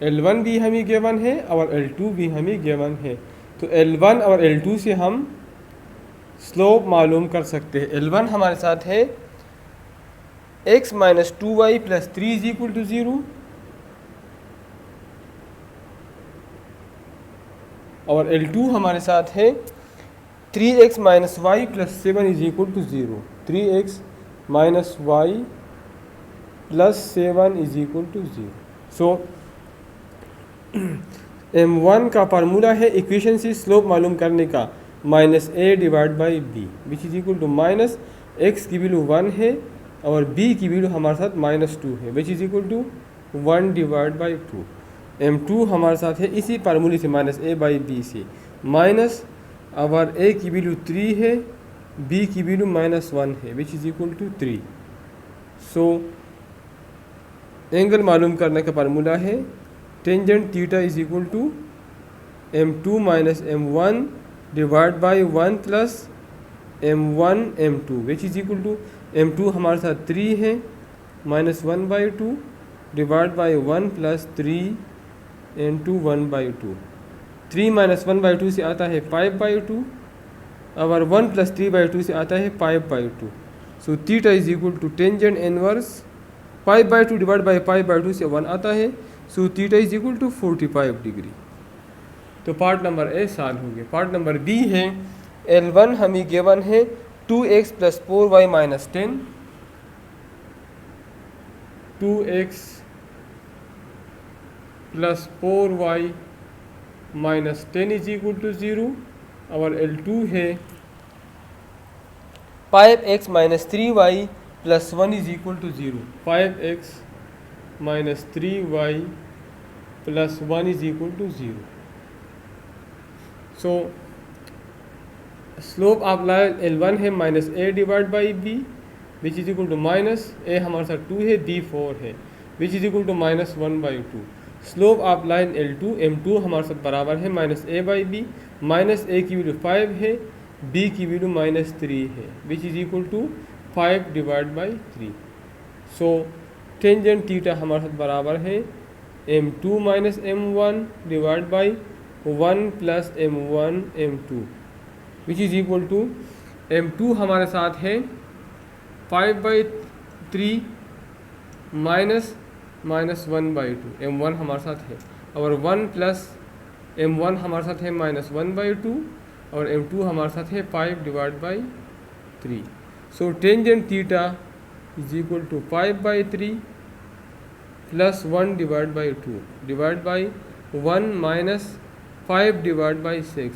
L1 भी हमें गिवन है और L2 भी हमें गिवन है, तो L1 और L2 से हम स्लोप मालूम कर सकते हैं। L1 हमारे साथ है x minus 2y plus 3 is equal to 0, और L2 हमारे साथ है 3x minus Y plus 7 is equal to 0। 3x minus Y plus 7 is equal to 0। So m1 का फार्मूला है इक्वेशन से स्लोप मालूम करने का, -a divide by b which is equal to minus x की वैल्यू 1 है और b की वैल्यू हमारे साथ -2 है which is equal to 1 divide by 2। m2 हमारे साथ है इसी फार्मूले से -a बाई b से, माइनस और a की वैल्यू 3 है, b की वैल्यू -1 है which is equal to 3। So angle मालूम करने का फार्मूला है tangent theta is equal to m2 minus m1 divide by 1 plus m1 m2 which is equal to m2 हमारे साथ 3 है, -1/2 divide by 1 plus 3 into 1/2। 3 minus 1/2 से आता है 5/2 और 1 प्लस 3/2 से आता है 5/2। So theta is equal to tangent inverse 5/2 divide by 5/2 से 1 आता है, so theta is equal to 45 degree. तो पार्ट नंबर ए सॉल्व हो गया। पार्ट नंबर बी है, L1 हमें गिवन है 2x plus 4y minus 10, 2x plus 4y minus 10 is equal to 0, और L2 है 5x minus 3y plus 1 is equal to 0। 5x minus 3y plus 1 is equal to 0। So slope of line L1 है minus a divide by b which is equal to minus a हमारे साथ 2 है, b 4 है, which is equal to minus 1/2। Slope of line L2 M2 हमारे साथ बराबर है minus a by B, minus a की वैल्यू 5 है, b की वैल्यू माइनस 3 है, which is equal to 5 divide by 3। So tangent theta हमारे साथ बराबर है M2 minus M1 divide by 1 plus M1 M2 which is equal to M2 हमारे साथ है 5/3 माइनस 1/2, M1 हमारे साथ है, और 1 प्लस M1 हमारे साथ है माइनस 1/2 और M2 हमारे साथ है 5 divide by 3। So tangent theta is equal to 5/3 plus 1 divide by 2 divide by 1 minus 5 divide by 6।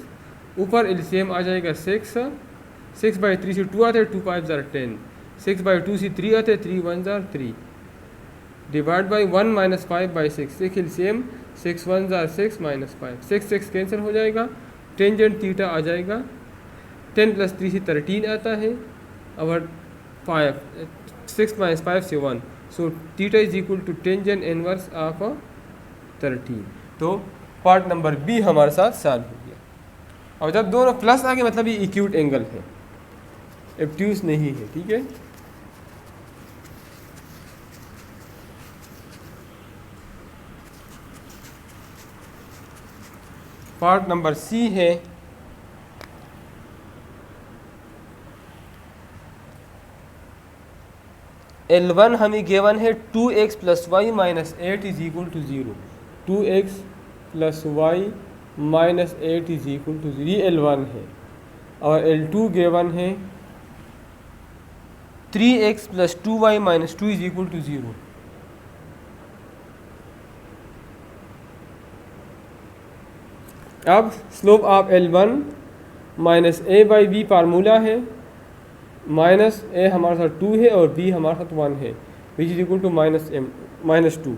ऊपर एलसीएम आ जाएगा 6/3 से 2 आते हैं, 2 5 ज़ार 10, 6/2 से 3 आते हैं, 3 1 ज़ार 3 डिवाइड बाई 1 माइनस 5/6। देख एलसीएम 6 1 ज़ार 6 माइनस 5, 6 कैंसिल हो जाएगा, टेंजेंट थीटा आ जाएगा 10 प्लस 3 से 13 आता है, और 6 माइनस 5 से 1। So theta is equal to tangent inverse of 13। तो पार्ट नंबर बी हमारे साथ सॉल्व हो गया। और जब दोनों प्लस आ गए मतलब ये एक्यूट एंगल है, एब्ट्यूस नहीं है, ठीक है। पार्ट नंबर सी है L1 हमें गिवन है 2x plus y minus 8 is equal to 0। 2x plus y minus 8 is equal to 0 ये L1 है, और L2 गिवन है 3x plus 2y minus 2 is equal to 0। अब slope of L1 minus a by b formula है, माइनस a हमारे साथ 2 है और b हमारे साथ 1 है, which is equal to minus 2।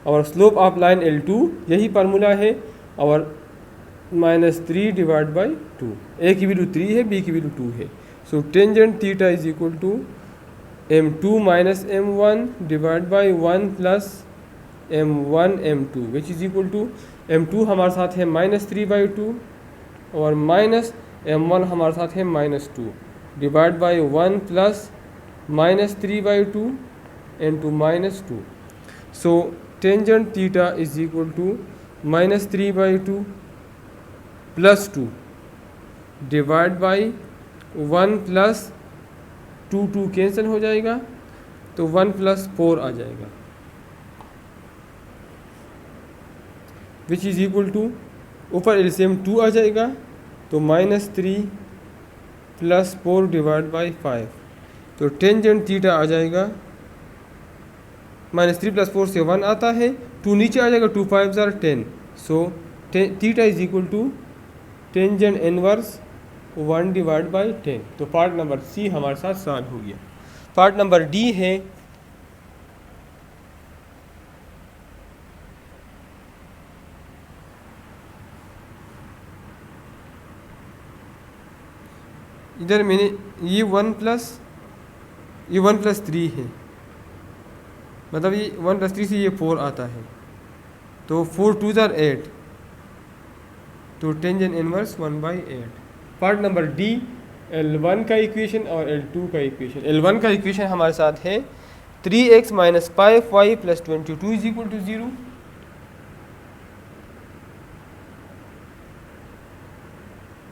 और स्लोप ऑफ लाइन L2 यही फार्मूला है, और माइनस 3 डिवाइड बाई 2, a की वैल्यू 3 है, b की वैल्यू 2 है। So tangent theta is equal to M2 minus M1 divide by 1 plus M1 M2 which is equal to M2 हमारे साथ है माइनस 3/2 और माइनस M1 हमारे साथ है minus 2 divide by 1 plus minus 3/2 into minus 2। So tangent theta is equal to minus 3/2 plus 2 divide by 1 plus 2 cancel हो जाएगा, तो 1 प्लस 4 आ जाएगा, विच इज़ इक्वल टू ऊपर एलसीएम 2 आ जाएगा, तो माइनस 3 प्लस 4 डिवाइड बाई 5। तो टेंजेंट थीटा आ जाएगा माइनस 3 प्लस 4 से 1 आता है, 2 नीचे आ जाएगा, 2 5 ज़ार 10। So theta is equal to tangent inverse 1 divide by 10। तो पार्ट नंबर सी हमारे साथ सॉल्व हो गया। पार्ट नंबर डी है इधर मैंने ये 1 प्लस 3 है, मतलब ये 1 प्लस 3 से ये 4 आता है, तो 4 2 ज़ार 8, तो tangent inverse 1/8। Part number D L1 का इक्वेशन और L2 का इक्वेशन। L1 का इक्वेशन हमारे साथ है 3x minus 5y plus 22 is equal to 0।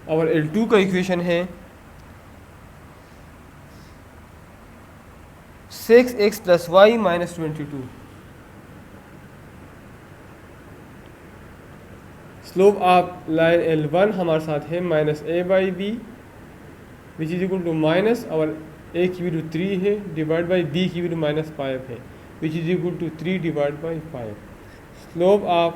और L2 का इक्वेशन है 6x plus y minus 22। Slope of line L1 हमारे साथ है minus a by b which is equal to minus, और a की वैल्यू 3 है डिवाइड बाई b की वैल्यू माइनस 5 है, which is equal to 3 divide by 5। Slope of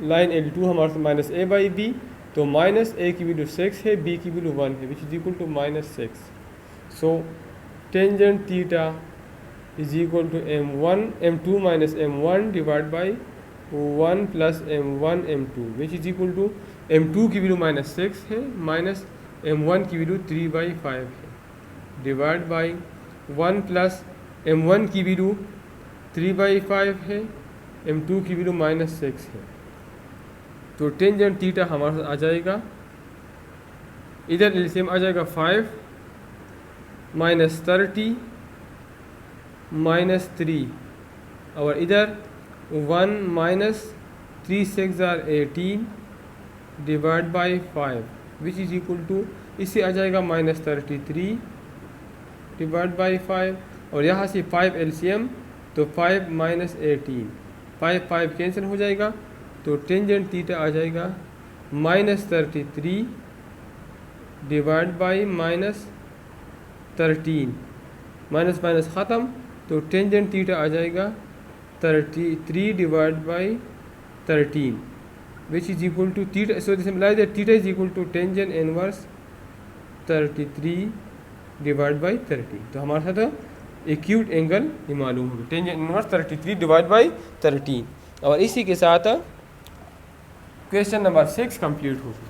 line L2 हमारे साथ माइनस a बाई बी, तो माइनस a की वैल्यू 6 है, b की वैल्यू 1 है, which is equal to minus 6। So tangent theta is equal to m2 minus m1 divide by 1 plus m1 m2 which is equal to m2 की वैल्यू -6 है माइनस m1 की वैल्यू 3/5 है डिवाइड बाई 1 प्लस m1 की वैल्यू 3/5 है, m2 की वैल्यू -6 है। तो टेंजेंट थीटा हमारे आ जाएगा, इधर एलसीएम आ जाएगा 5 -30 -3 और इधर 1 -3 6 18 divide by 5 which is equal to, इससे आ जाएगा -33 डिवाइड बाई 5 और यहाँ से 5 एलसीएम तो 5 -18 5 कैंसिल हो जाएगा। तो टेंजेंट थीटा आ जाएगा -33 डिवाइड बाई -13 माइनस माइनस ख़त्म। तो टेंजेंट थीटा आ जाएगा 33 divide by 13 which is equal to theta, so this implies that theta is equal to tangent inverse 33 divide by 13। तो हमारे साथ एक्यूट एंगल ये मालूम होगा, टेंजेंट इनवर्स 33 डिवाइड बाई 13। और इसी के साथ क्वेश्चन नंबर 6 कंप्लीट हो गया।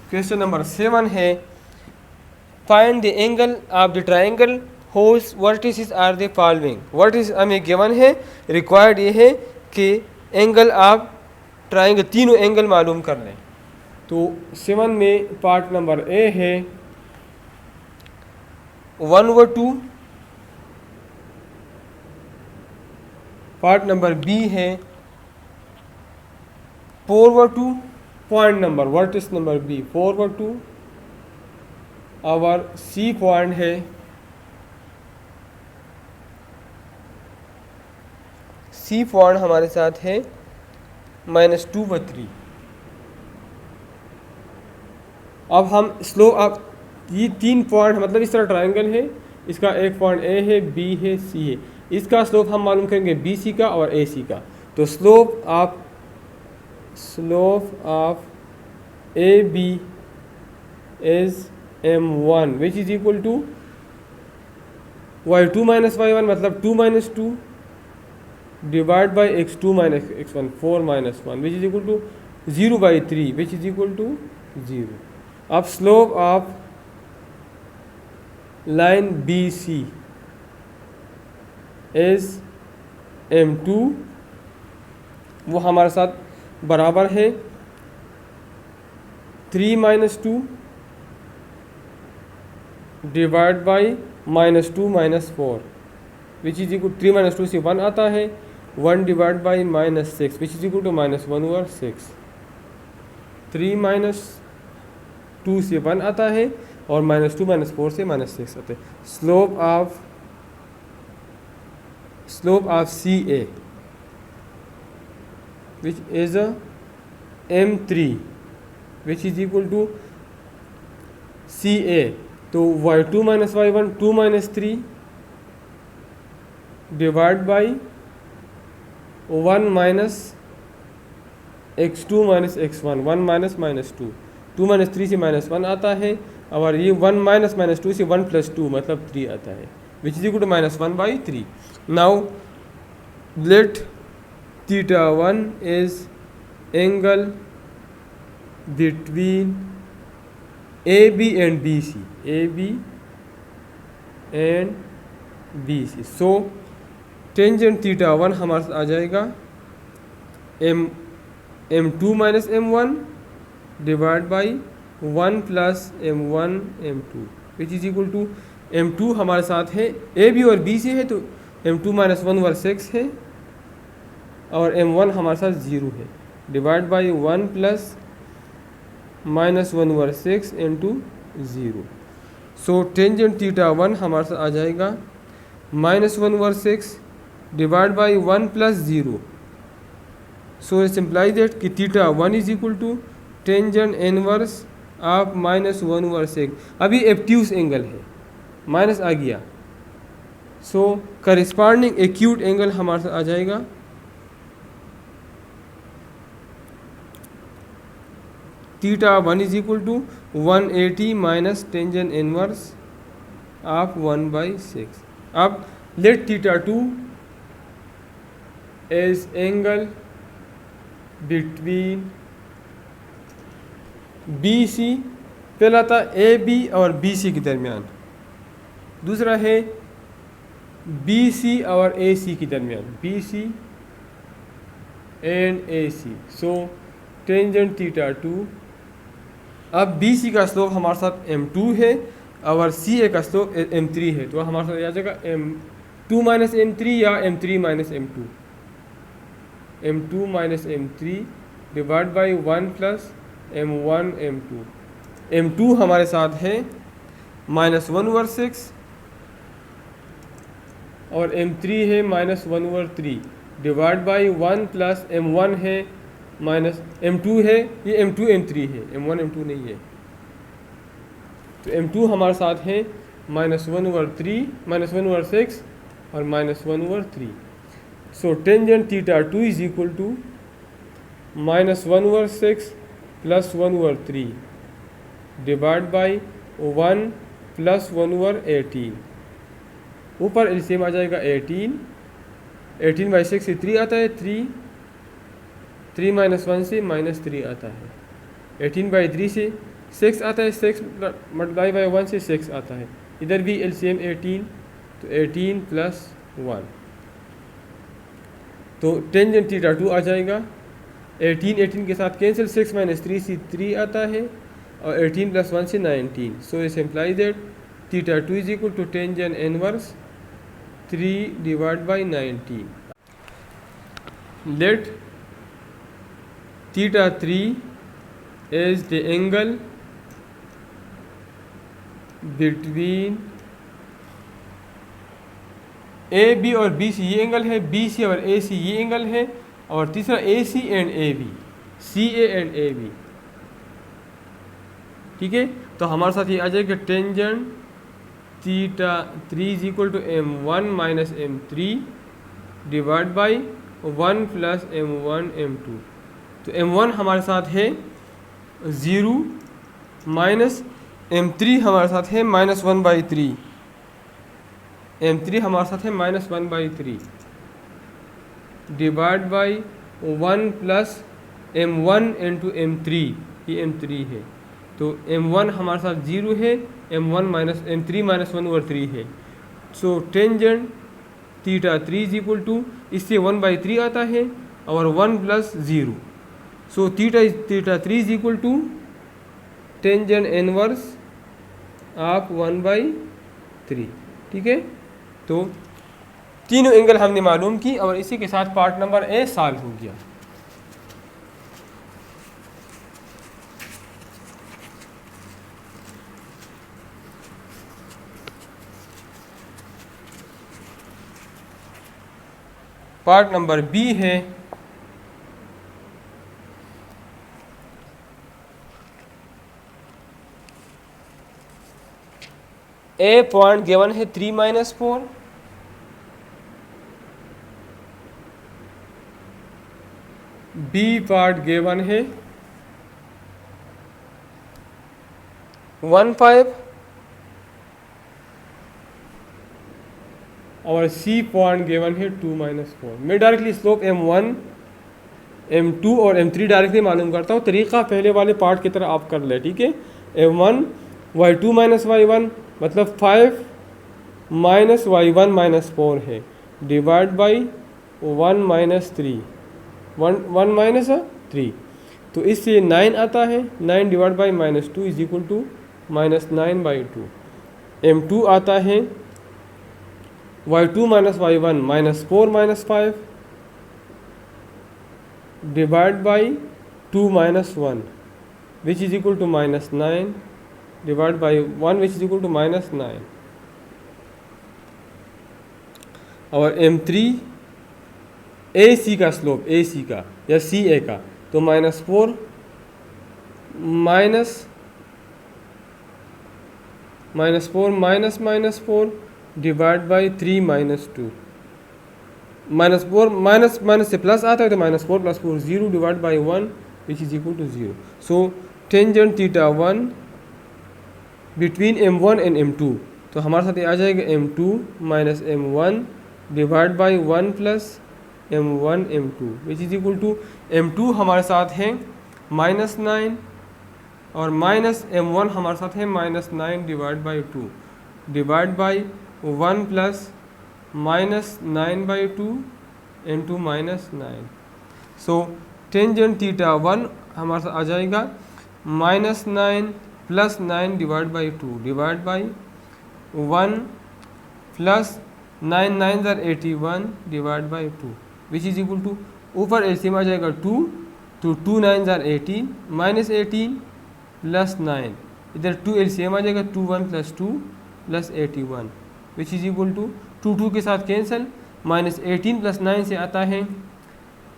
क्वेश्चन नंबर 7 है, find the angle of the triangle whose vertices are the following. Vertices हमें गिवन है, रिक्वायर्ड ये है कि एंगल ऑफ ट्राइंगल, तीनों एंगल मालूम कर लें। तो 7 में पार्ट नंबर ए है 1/2, पार्ट नंबर बी है 4/2, point number vertex number B 4/2 और सी पॉइंट है सी पॉइंट हमारे साथ है -2/3। अब हम स्लोप, अब ये 3 पॉइंट मतलब इस तरह ट्रायंगल है, इसका एक पॉइंट ए है, बी है, सी है, इसका स्लोप हम मालूम करेंगे बी सी का और ए सी का। तो slope of A B is m1 which is equal to y2 - y1 मतलब 2 - 2 divide by x2 - x1 4 - 1 which is equal to 0/3 which is equal to 0। अब slope of line B C is m2, वो हमारे साथ बराबर है 3 - 2 divide by -2 - 4 which is equal 3 - 2 से 1 आता है, 1 divide by -6 which is equal to -1/6। 3 - 2 से 1 आता है और -2 - 4 से -6 आता है। Slope of C A which is m3 which is equal to C A. तो y2 - y1 2 - 3 divide by 1 - x2 - x1 1 - -2 2 - 3 से -1 आता है और ये 1 - -2 से 1 + 2 मतलब 3 आता है which is equal to -1/3। Now let θ1 is angle between AB and BC, AB and BC। So tangent θ1 हमारे साथ आ जाएगा m2 - m1 divide by 1 plus m1 m2 which is equal to m2 हमारे साथ है AB और BC है तो m2 - 1/6 है और m1 हमारे साथ 0 है divide by 1 plus -1/6 into 0। So tangent θ1 हमारे साथ आ जाएगा -1/6 divide by 1 + 0। So it's imply that कि θ1 is equal to tangent inverse of -1/6। अभी एब्ट्यूस एंगल है, माइनस आ गया, सो करिस्पॉन्डिंग एक्यूट एंगल हमारे साथ आ जाएगा theta 1 is equal to 180 minus tangent inverse of 1/6. अब let theta 2 is angle between B C, पहला था ए बी और बी सी के दरमियान, दूसरा है बी सी और ए सी के दरमियान, B C and A C. So tangent theta 2. अब बी सी का स्लोप हमारे साथ m2 है और सी ए का स्लोप m3 है, तो हमारे साथ आ जाएगा m2 माइनस m3 या m3 minus m2, m2 minus m3 divide by 1 plus m1 m2. m2 हमारे साथ है -1/6 और m3 है -1/3 डिवाइड बाई 1 प्लस m1 है माइनस m2 है, ये m2 m3 है, m1 m2 नहीं है. तो m2 हमारे साथ है -1/3 -1/6 और -1/3. So tangent theta 2 is equal to -1/6 plus 1/3 divide by 1 plus 1/18. ऊपर एलसीएम आ जाएगा 18/6 से 3 आता है, 3 माइनस 1 से -3 आता है, 18/3 से 6 आता है, 6 मल्टीप्लाई बाई 1 से 6 आता है. इधर भी एलसीएम 18, तो 18 प्लस 1. तो टेंजेंट थीटा 2 आ जाएगा 18 के साथ कैंसिल, 6 माइनस 3 से 3 आता है और 18 प्लस 1 से 19. सो इस imply that theta 2 is equal to tangent inverse 3 divide by 19. Let theta 3 is the angle between A B और बी सी, ये एंगल है, बी सी और ए सी ये एंगल है, और तीसरा A C and A B, C A and A B. ठीक है, तो हमारे साथ ये आ जाएगा tangent theta 3 is equal to m1 minus m3 divide by 1 plus m1 m2. तो m1 हमारे साथ है 0 माइनस m3 हमारे साथ है -1/3, m3 हमारे साथ है -1/3 divide by 1 plus m1 into m3, ये m3 है. तो m1 हमारे साथ 0 है, m3 माइनस 1/3 है. So tangent theta 3 is equal to, इससे 1/3 आता है और 1 plus 0. So theta 3 is equal to tangent inverse of 1/3. ठीक है, तो तीनों एंगल हमने मालूम की और इसी के साथ पार्ट नंबर ए सॉल्व हो गया. पार्ट नंबर बी है ए पॉइंट गिवन है 3-4, बी पार्ट गिवन है 1-5 और सी पॉइंट गिवन है 2-4. मैं डायरेक्टली स्लोप m1 m2 और m3 डायरेक्टली मालूम करता हूँ. तरीक़ा पहले वाले पार्ट की तरह आप कर ले. ठीक है, m1 y2 माइनस y1 मतलब 5 माइनस y1 माइनस 4 है डिवाइड बाई 1 माइनस 3, 1 माइनस 3. तो इससे 9 आता है, 9 divide by -2 is equal to -9/2. m2 आता है y2 minus y1 -4 minus 5 divide by 2 minus 1 which is equal to -9 divide by 1 which is equal to -9. और m3 ए सी का स्लोप, ए सी का या सी ए का, तो -4 माइनस -4 डिवाइड बाई 3 -2. -4 माइनस से प्लस आता है तो -4 + 4 0 divide by 1 which is equal to 0. So tangent theta 1 between m1 and m2, तो हमारे साथ ये आ जाएगा m2 minus m1 divide by 1 plus m1 m2 which is equal to m2 हमारे साथ है -9 और माइनस m1 हमारे साथ है -9 divide by 2 divide by 1 plus -9/2 into -9। So tangent theta 1 हमारे साथ आ जाएगा -9 plus 9 divide by 2 divide by 1 plus 9 9 81 divide by 2 which is equal to ऊपर एलसीएम आ जाएगा 2 तो 2 9 18 माइनस 18 प्लस 9, इधर 2 एलसीएम आ जाएगा 2 1 plus 2 plus 81 which is equal to 2 2 के साथ कैंसिल, -18 प्लस 9 से आता है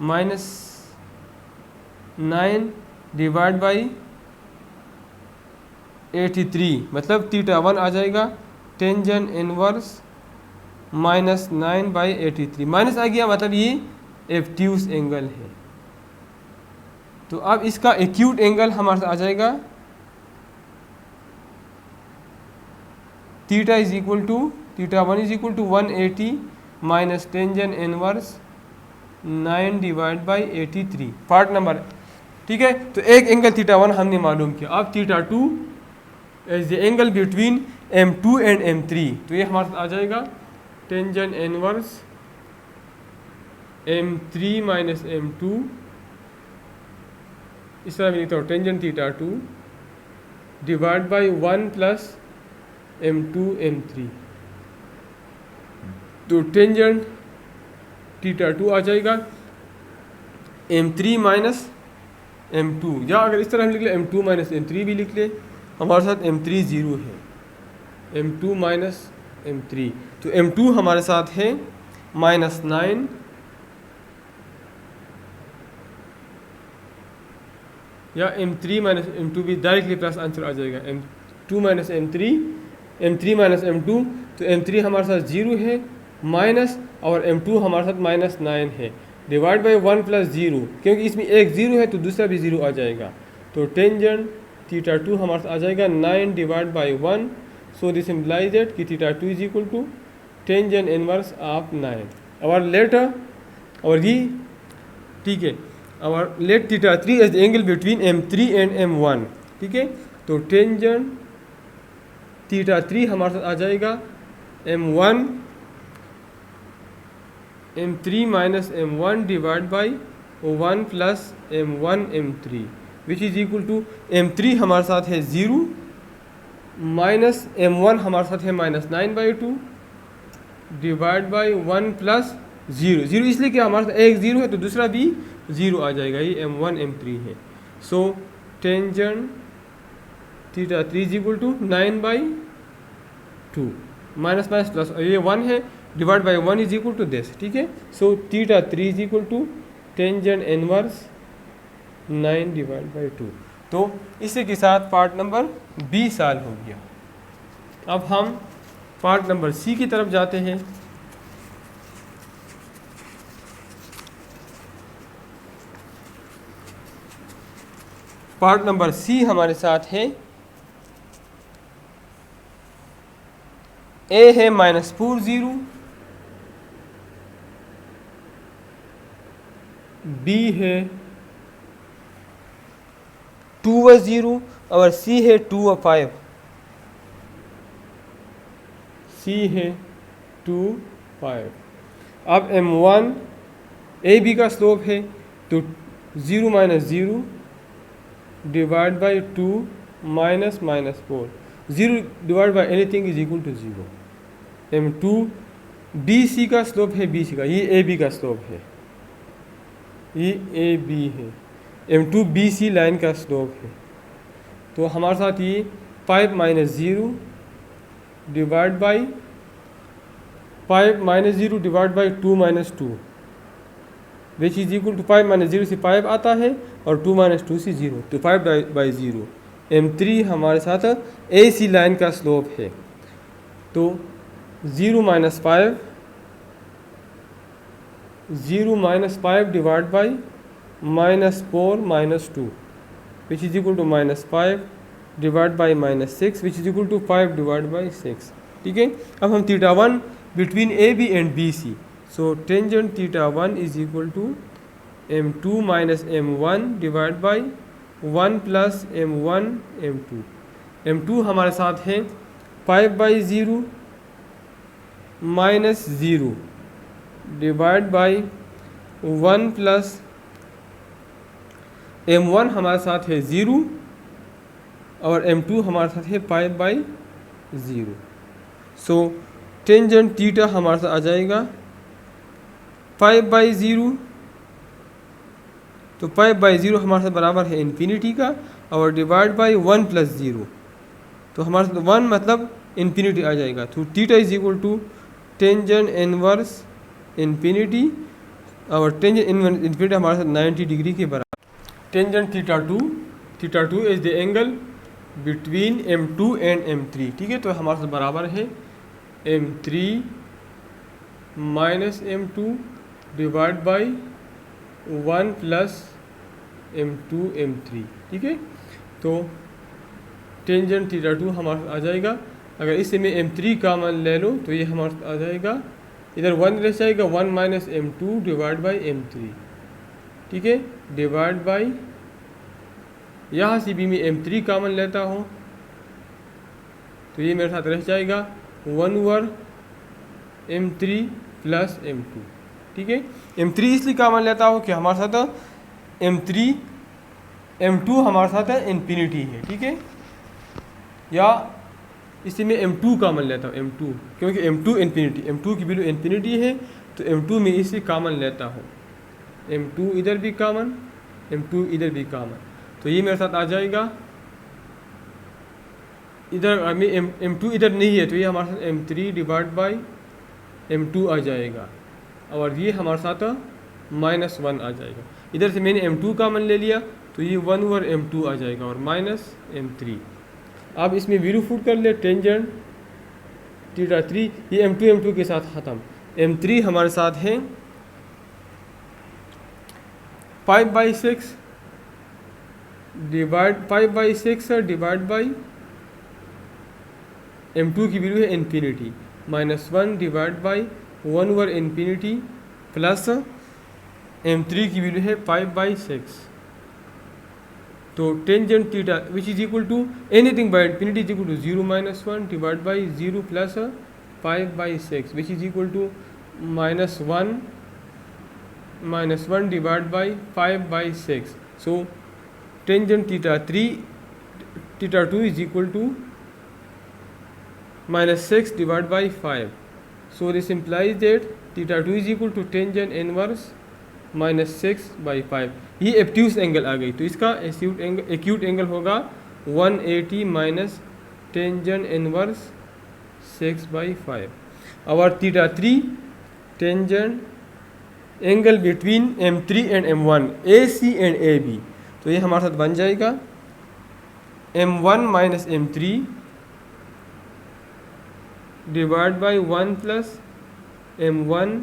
-9 डिवाइड बाई 83, मतलब थीटा 1 आ जाएगा टेंजेंट इनवर्स -9/83। माइनस आ गया मतलब ये एब्ट्यूस एंगल है। तो अब इसका एक्यूट एंगल हमारे आ जाएगा theta is equal to theta 1 is equal to 180 minus tangent inverse 9 divide by 83 part number. ठीक है, तो एक एंगल थीटा 1 हमने मालूम किया। अब theta 2 is the angle between m2 and m3, तो ये हमारे साथ आ जाएगा tangent inverse m3 minus m2, इस तरह मैं लिखता हूँ tangent theta 2 divide by 1 plus m2 m3, तो टेंजेंट थीटा 2 आ जाएगा m3 माइनस m2, या अगर इस तरह हम लिख ले m2 माइनस m3 भी लिख ले, हमारे साथ m3 0 है, m2 माइनस m3, तो m2 हमारे साथ है -9 या m3 माइनस m2 भी डायरेक्टली प्लस आंसर आ जाएगा m2 minus m3, m3 minus m2, तो m3 हमारे साथ 0 है माइनस और m2 हमारे साथ -9 है डिवाइड बाई 1 प्लस 0, क्योंकि इसमें एक 0 है तो दूसरा भी 0 आ जाएगा, तो टेंजेंट थीटा 2 हमारे साथ आ जाएगा 9 divide by 1, so this implies that कि theta 2 is equal to tangent inverse of 9 और लेटर और ये ठीक है और let theta 3 is the angle between m3 and m1। ठीक है, तो टेंजेंट थीटा 3 हमारे साथ आ जाएगा m3 minus m1 divide by 1 plus m1 m3 which is equal to m3 हमारे साथ है 0 माइनस m1 हमारे साथ है -9/2 डिवाइड बाई 1 प्लस 0 इसलिए कि हमारे साथ एक 0 है तो दूसरा भी 0 आ जाएगा, ये m1 m3 है। So tangent theta 3 is equal to 9/2 minus minus plus, ये 1 है divide by 1 is equal to this. ठीक है, so theta 3 is equal to tangent inverse 9 divide by 2। तो इसी के साथ पार्ट नंबर बी सॉल्व हो गया। अब हम पार्ट नंबर सी की तरफ जाते हैं। पार्ट नंबर सी हमारे साथ है ए है -4 0, बी है 2 0 और सी है 2 5, सी है 2 5। अब m1 ए बी का स्लोप है तो 0 minus 0 divide by 2 minus -4, 0 divide by anything is equal to 0। m2 D C का स्लोप है बी सी का, ये ए बी का स्लोप है, ये ए बी है, m2 बी सी लाइन का स्लोप है, तो हमारे साथ ये 5 minus 0 divide by 5 minus 0 divide by 2 minus 2 which is equal to 5 minus 0 से 5 आता है और 2 माइनस 2 से 0, तो 5/0। m3 हमारे साथ ए सी लाइन का स्लोप है, तो 0 minus 5 divide by -4 -2 which is equal to -5 divide by -6 which is equal to 5 divide by 6। ठीक है, अब हम θ1 बिटवीन A B and B C, so tangent θ1 is equal to m2 minus m1 divide by 1 plus m1 m2। m2 हमारे साथ है 5/0 minus 0 divide by 1 plus m1 हमारे साथ है 0 और m2 हमारे साथ है 5/0। सो टेंजेंट थीटा हमारे साथ आ जाएगा 5/0, तो 5/0 हमारे साथ बराबर है इन्फिनिटी का, और डिवाइड बाई 1 प्लस 0, तो हमारे साथ 1 मतलब इन्फिनिटी आ जाएगा। तो theta is equal to tangent inverse infinity, और टेंजेंट इन्फिनिटी हमारे साथ 90 डिग्री के बराबर। Tangent θ2 is the angle between m2 and m3। ठीक है, तो हमारे साथ बराबर है m3 minus m2 divide by 1 plus m2 m3। ठीक है, तो टेंजेंट θ2 हमारे साथ आ जाएगा। अगर इससे मैं m3 कॉमन ले लूँ तो ये हमारे साथ आ जाएगा, इधर 1 रह जाएगा, 1 minus m2 divide by m3। ठीक है, डिवाइड बाई, यहाँ से भी मैं m3 कॉमन लेता हूँ तो ये मेरे साथ रह जाएगा 1 ओवर m3 प्लस m2। ठीक है, m3 इसलिए कॉमन लेता हूँ कि हमारे साथ m2 हमारे साथ है इन्फिनिटी है। ठीक है, या इसलिए मैं m2 कॉमन लेता हूँ, m2 क्योंकि m2 इन्फिनिटी, m2 की वैल्यू इन्फिनिटी है, तो m2 में इसे कॉमन लेता हूँ, m2 इधर भी कॉमन, m2 इधर भी कॉमन, तो ये मेरे साथ आ जाएगा। इधर m2 इधर नहीं है तो ये हमारे साथ m3 डिवाइड बाई m2 आ जाएगा, और ये हमारे साथ -1 आ जाएगा। इधर से मैंने m2 कॉमन ले लिया तो ये 1 ओवर m2 आ जाएगा और माइनस m3। अब इसमें वीरू फुट कर ले, टेंजेंट θ3, ये m2 के साथ ख़त्म। m3 हमारे साथ है 5/6 डिवाइड बाई m2 की वैल्यू है infinity, -1 divide by 1 over infinity plus m3 की वैल्यू है 5/6। तो tangent theta which is equal to anything by infinity is equal to 0 - 1 divide by 0 plus 5/6 which is equal to -1 divide by 5/6। So tangent θ2 is equal to -6 divided by 5. So this implies that θ2 is equal to tangent inverse -6/5। ये एक्यूट एंगल आ गई, तो इसका एक्यूट एंगल होगा 180 माइनस टेंजेंट इनवर्स 6/5। और θ3 tangent angle between m3 and m1, AC and AB, तो ये हमारे साथ बन जाएगा m1 minus m3 divide by 1 plus m1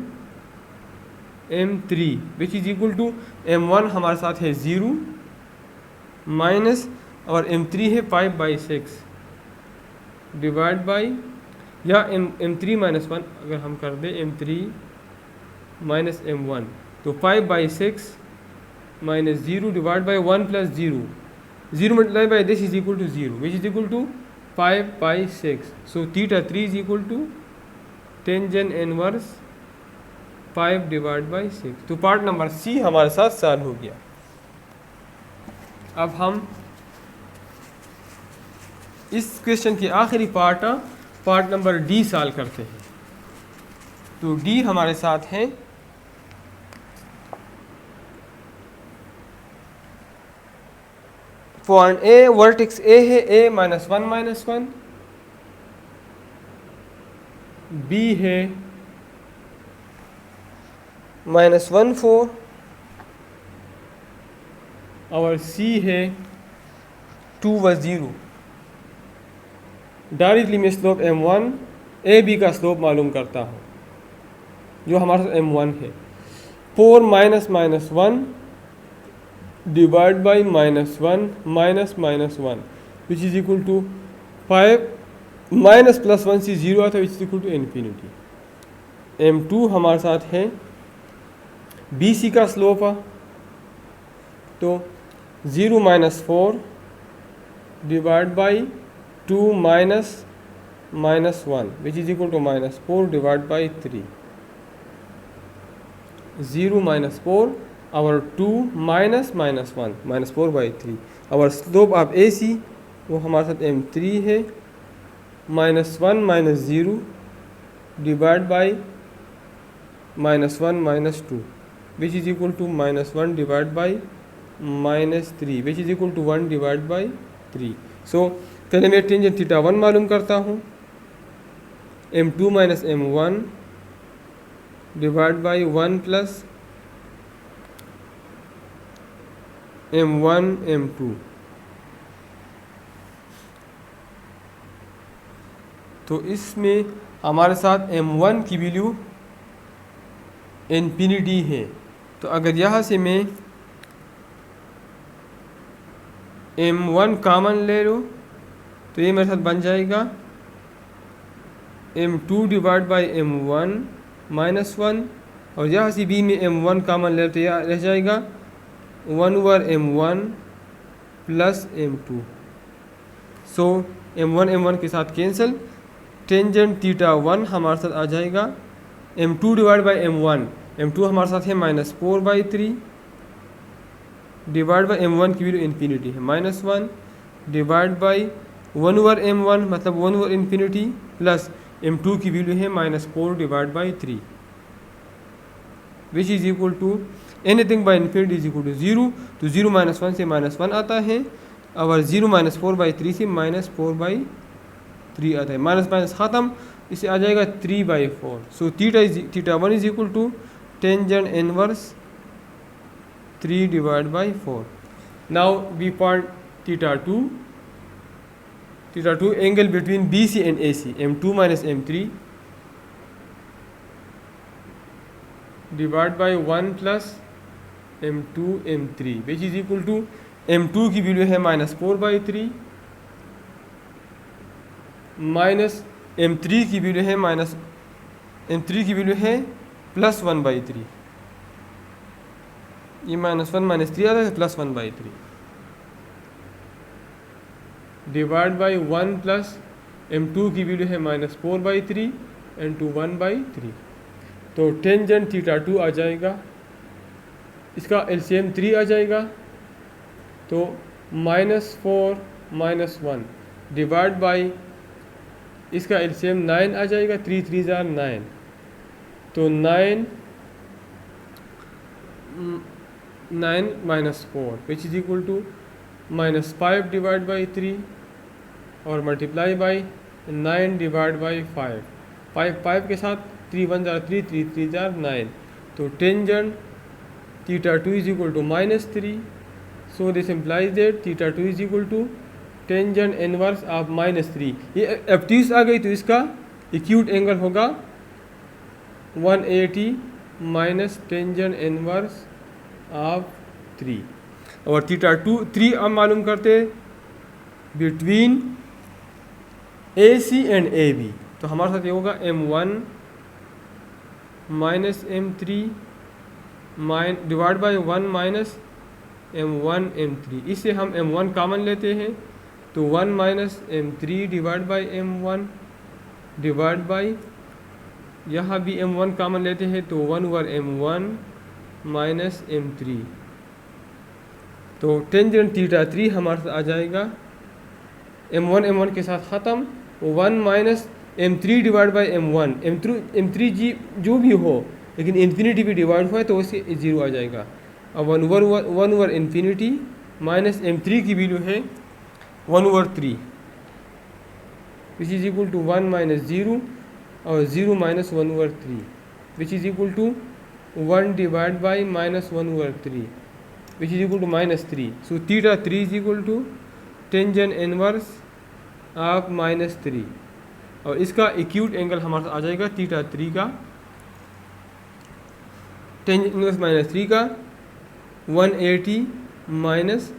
m3 which is equal to m1 हमारे साथ है 0 माइनस और m3 है 5/6 डिवाइड बाई, या m3 माइनस 1 अगर हम कर दें m3 माइनस m1 तो 5/6 minus 0 divide by 1 plus 0 multiply by this is equal to 0 which is equal to 5/6। So θ3 is equal to tangent inverse 5 divide by 6। तो पार्ट नंबर सी हमारे साथ सॉल्व हो गया। अब हम इस क्वेश्चन के आखिरी पार्ट नंबर डी सॉल्व करते हैं। तो डी हमारे साथ है पॉइंट ए, वर्टेक्स ए है, a -1 बी है -1 और सी है 2/0। डायरेक्टली मैं स्लोप m1 ए बी का स्लोप मालूम करता हूँ जो हमारे m1 है। 4 - -1 divide by -1 -1 which is equal to 5 minus plus 1 से 0 आता है which is equal to infinity. m2 हमारे साथ है BC का स्लोप है, तो 0 - 4 divide by 2 -1 which is equal to -4 divide by 3। 0 - 4 our 2 -1 -4 by 3। our slope of AC वो हमारे साथ m3 है, -1 - 0 divide by -1 - 2 which is equal to -1 divide by -3 which is equal to 1 divide by 3। So पहले मैं टेंजेंट थीटा 1 मालूम करता हूँ, m2 - m1 divide by 1 plus m1 m2। तो इसमें हमारे साथ m1 की वैल्यू इन्फिनिटी है, तो अगर यहाँ से मैं m1 कॉमन ले लूँ तो ये मेरे साथ बन जाएगा m2 डिवाइड बाई m1 -1, और यहाँ से b में m1 कॉमन ले तो यह रह जाएगा 1/m1 प्लस m2। सो m1 m1 के साथ कैंसिल, टेंजेंट थीटा 1 हमारे साथ आ जाएगा m2 divide by m1, m2 हमारे साथ है -4/3 डिवाइड बाई m1 की वैल्यू इन्फिनिटी है -1 डिवाइड बाई 1/m1 मतलब 1/इन्फिनिटी प्लस m2 की वैल्यू है -4 divide by 3 which is equal to anything by infinity is equal to 0। तो 0 - 1 से -1 आता है, और 0 - 4/3 से -4/3 आता है, माइनस ख़त्म, इसे आ जाएगा 3/4। So theta 1 is equal to tangent inverse 3 divide by 4। Now we find theta 2 angle between BC and AC, m2 - m3 divide by 1 plus m2 m3 which is equal to m2 की वैल्यू है -4/3 माइनस m3 की वैल्यू है +1/3। ये -1 - 3 आता है +1/3 डिवाइड बाई 1 प्लस m2 की वैल्यू है -4/3 into 1/3। तो टेंजेंट थीटा 2 आ जाएगा, इसका एलसीएम 3 आ जाएगा, तो -4 - 1 डिवाइड बाई इसका एलसीएम 9 आ जाएगा, 3 3 = 9, तो 9 - 4 which is equal to -5 divide by 3 और मल्टीप्लाई बाई 9 डिवाइड बाई 5, 5 के साथ 3 1 = 3, 3 3 = 9, तो tangent theta 2 is equal to -3। So this implies that theta 2 is equal to tangent inverse of -3। ये एप्टीज आ गई तो इसका एक्यूट एंगल होगा 180 माइनस टेंजेंट इनवर्स ऑफ 3। और थीटा 3 अब मालूम करते बिटवीन AC एंड AB, तो हमारे साथ ये होगा m1 - m3 divide by 1 minus m1 m3। इससे हम m1 कॉमन लेते हैं, तो 1 - m3 divide by m1 divide by यहाँ भी m1 कॉमन लेते हैं, तो 1/m1 माइनस m3। तो टेंजेंट थीटा 3 हमारे साथ आ जाएगा m1 के साथ ख़त्म, 1 minus m3 divide by m1, m3 जी जो भी हो लेकिन इन्फिनिटी भी डिवाइड हुआ है तो उससे 0 आ जाएगा। अब 1/इन्फिनिटी माइनस m3 की वैल्यू है 1/3 विच इज़ इक्वल टू 1 - 0 और 0 - 1/3 which is equal to 1 divide by -1/3 which is equal to -3। So theta 3 is equal to tangent inverse of -3, और इसका एक्यूट एंगल हमारे साथ आ जाएगा थीटा 3 का, टेंजेंट इनवर्स -3 का 180 माइनस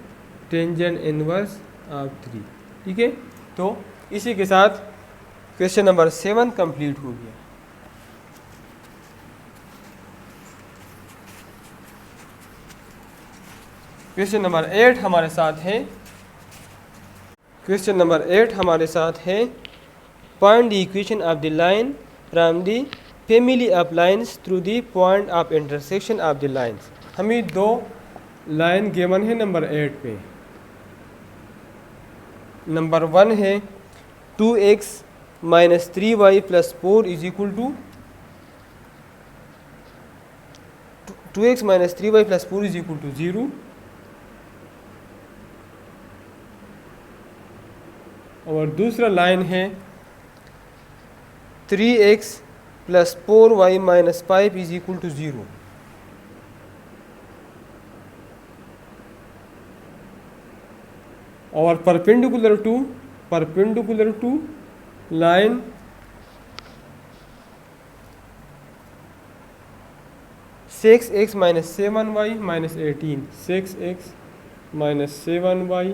टेंजेंट इनवर्स ऑफ 3। ठीक है, तो इसी के साथ क्वेश्चन नंबर 7 कंप्लीट हो गया। क्वेश्चन नंबर 8 हमारे साथ है। क्वेश्चन नंबर 8 हमारे साथ है, find the equation of the line from the family of lines through the point of intersection of the lines. हमें दो लाइन गिवन है नंबर 8 पे। नंबर 1 है 2x minus 3y plus 4 is equal to 2x minus 3y plus 4 is equal to 0। और दूसरा लाइन है 3x plus 4y minus 5 is equal to 0। और perpendicular to line 6x minus 7y minus 18, 6x minus 7y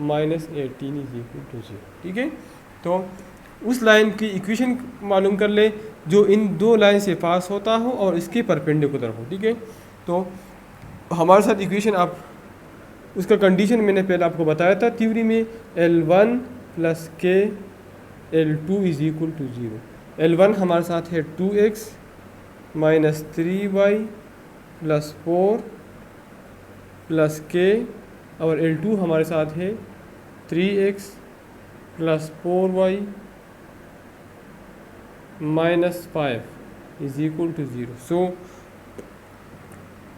minus 18 is equal to 0। ठीक है, तो उस लाइन की इक्वेशन मालूम कर ले जो इन दो लाइन से पास होता हो और इसके परपेंडिकुलर हो। ठीक है, तो हमारे साथ इक्वेशन आप उसका कंडीशन मैंने पहले आपको बताया था थ्योरी में, L1 plus k L2 is equal to 0। L1 हमारे साथ है 2x minus 3y plus 4 plus के, और L2 हमारे साथ है 3x plus 4y minus 5 is equal to 0। So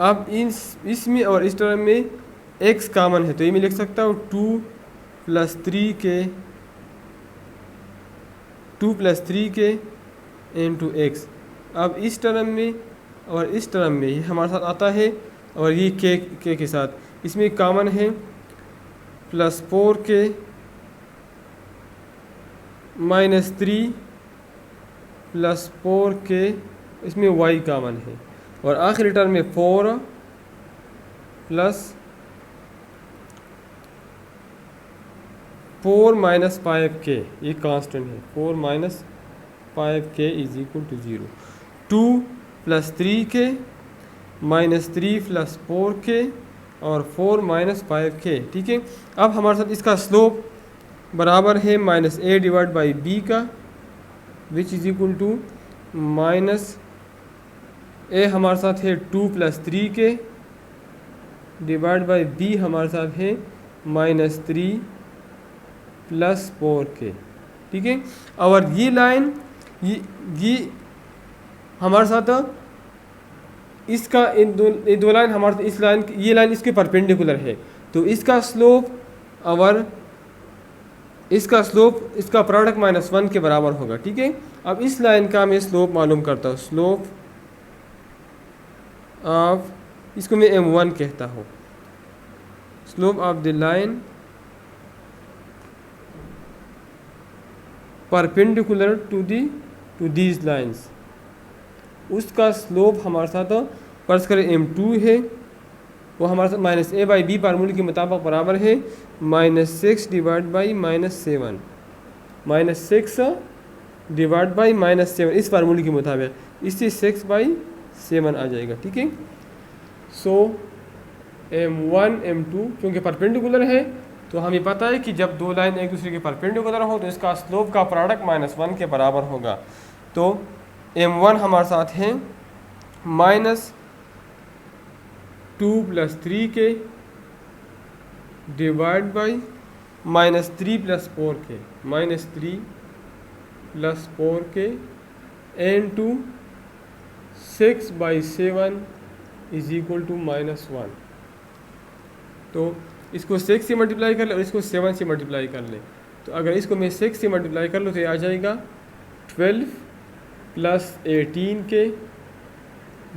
अब इसमें और इस टर्म में x कॉमन है, तो ये मैं लिख सकता हूँ 2 प्लस 3 के इंटू एक्स। अब इस टर्म में और इस टर्म में ये हमारे साथ आता है, और ये के के साथ इसमें कॉमन है प्लस 4 के माइनस 3 प्लस 4 के, इसमें y कॉमन है, और आखिरी टर्म में 4 प्लस 4 माइनस 5k, ये कांस्टेंट है, 4 minus 5k is equal to 0। 2 plus 3k minus 3 plus 4k और 4 माइनस 5k। ठीक है, अब हमारे साथ इसका स्लोप बराबर है minus a divide by b का, which is equal to minus a हमारे साथ है 2 plus 3k divide by b हमारे साथ है माइनस 3 प्लस 4k। ठीक है, और ये लाइन ये हमारे साथ इसका इन दो लाइन हमारे इस लाइन, ये लाइन इसके परपेंडिकुलर है, तो इसका स्लोप और इसका स्लोप इसका प्रोडक्ट माइनस 1 के बराबर होगा। ठीक है, अब इस लाइन का मैं स्लोप मालूम करता हूँ, स्लोप ऑफ, इसको मैं m1 कहता हूँ, slope of the line perpendicular to these lines. उसका स्लोप हमारे साथ फर्ज करें m2 है, वो हमारे साथ माइनस a बाई बी फार्मूले के मुताबिक बराबर है minus 6 divide by minus 7, minus 6 divide by minus 7 इस फार्मूले के मुताबिक, इससे 6 बाई 7 आ जाएगा। ठीक है, सो m1 m2 क्योंकि परपेंडिकुलर है, तो हमें पता है कि जब दो लाइन एक दूसरे के परपेंडिकुलर हो तो इसका स्लोप का प्रोडक्ट माइनस 1 के बराबर होगा। तो m1 हमारे साथ है minus 2 plus 3k divide by minus 3 plus 4k, minus 3 plus 4k into 6 by 7 is equal to minus 1। तो इसको 6 से मल्टीप्लाई कर ले और इसको 7 से मल्टीप्लाई कर ले, तो अगर इसको मैं 6 से मल्टीप्लाई कर लूँ तो ये आ जाएगा 12 प्लस 18k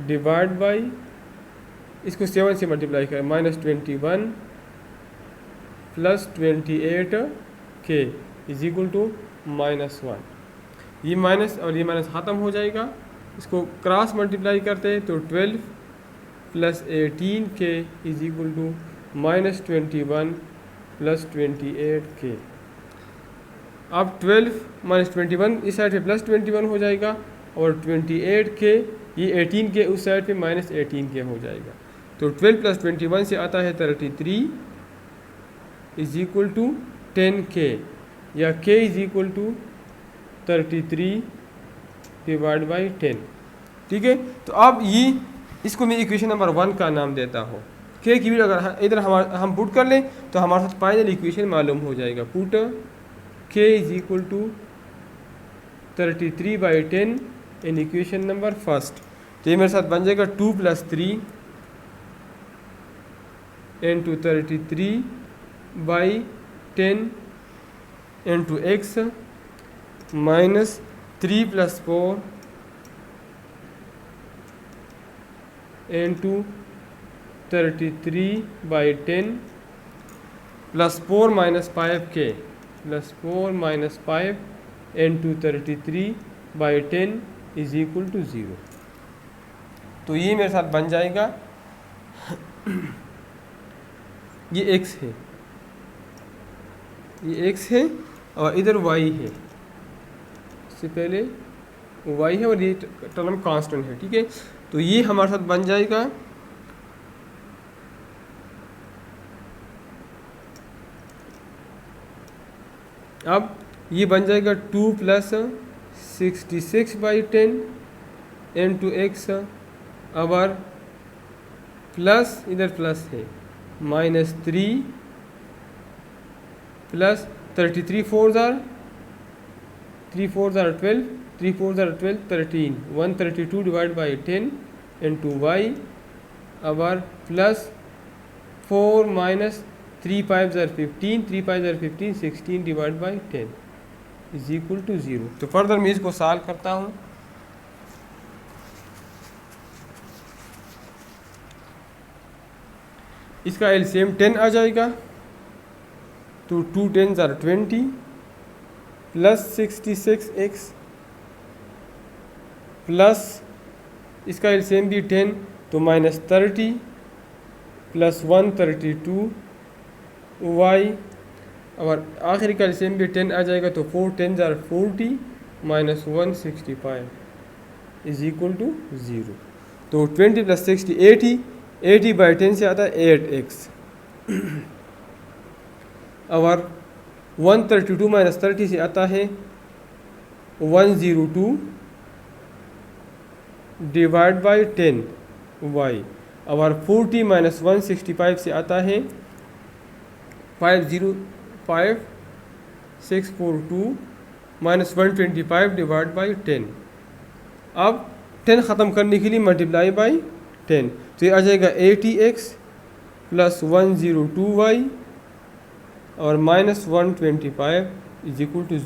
डिवाइड बाई, इसको 7 से मल्टीप्लाई करें minus 21 plus 28k is equal to minus 1। ये माइनस और ये माइनस ख़त्म हो जाएगा, इसको क्रॉस मल्टीप्लाई करते हैं तो 12 plus 18k is equal to -21 + 28k। अब 12 - 21 इस साइड पे +21 हो जाएगा और 28k ये 18k उस साइड पे -18k हो जाएगा। तो 12 + 21 से आता है 33 = 10k या k = 33 / 10। ठीक है, तो अब ये इसको मैं इक्वेशन नंबर 1 का नाम देता हूँ। k की वैल्यू अगर इधर हम पुट कर लें तो हमारे साथ फाइनल इक्वेशन मालूम हो जाएगा। पुट k = 33 / 10 इन इक्वेशन नंबर फर्स्ट। तो ये मेरे साथ बन जाएगा 2 + 3 × 33 / 10 × x -3 + 4 × 33 / 10 +4 - 5k +4 - 5 × 33 / 10 = 0। तो ये मेरे साथ बन जाएगा ये x है, ये x है और इधर y है। इससे पहले y है और ये टर्म कांस्टेंट है। ठीक है, तो ये हमारे साथ बन जाएगा अब ये बन जाएगा 2 + 66 / 10 × x और प्लस इधर प्लस है -3 + 33 4 * 3 4 = 12 3 4 = 12 13 132 / 10 × y और प्लस 4 - 3 5 = 15 3 5 = 15 16 / 10 = 0। तो फर्दर मैं इसको सॉल्व करता हूँ। इसका एलसीएम 10 आ जाएगा, तो 2 10s are 20 + 66x प्लस इसका एलसीएम भी 10 तो -30 + 132 y और आखिरी का एलसीएम भी 10 आ जाएगा, तो 4 10s are 40 - 165 = 0। तो 20 + 60 80 80 / 10 से आता है 8x और 132 - 30 से आता है 102 / 10 y और 40 - 165 से आता है 505 642 - 125 / 10। अब 10 ख़त्म करने के लिए मल्टीप्लाई बाई 10, तो ये आ जाएगा 80x + 102y और -125 =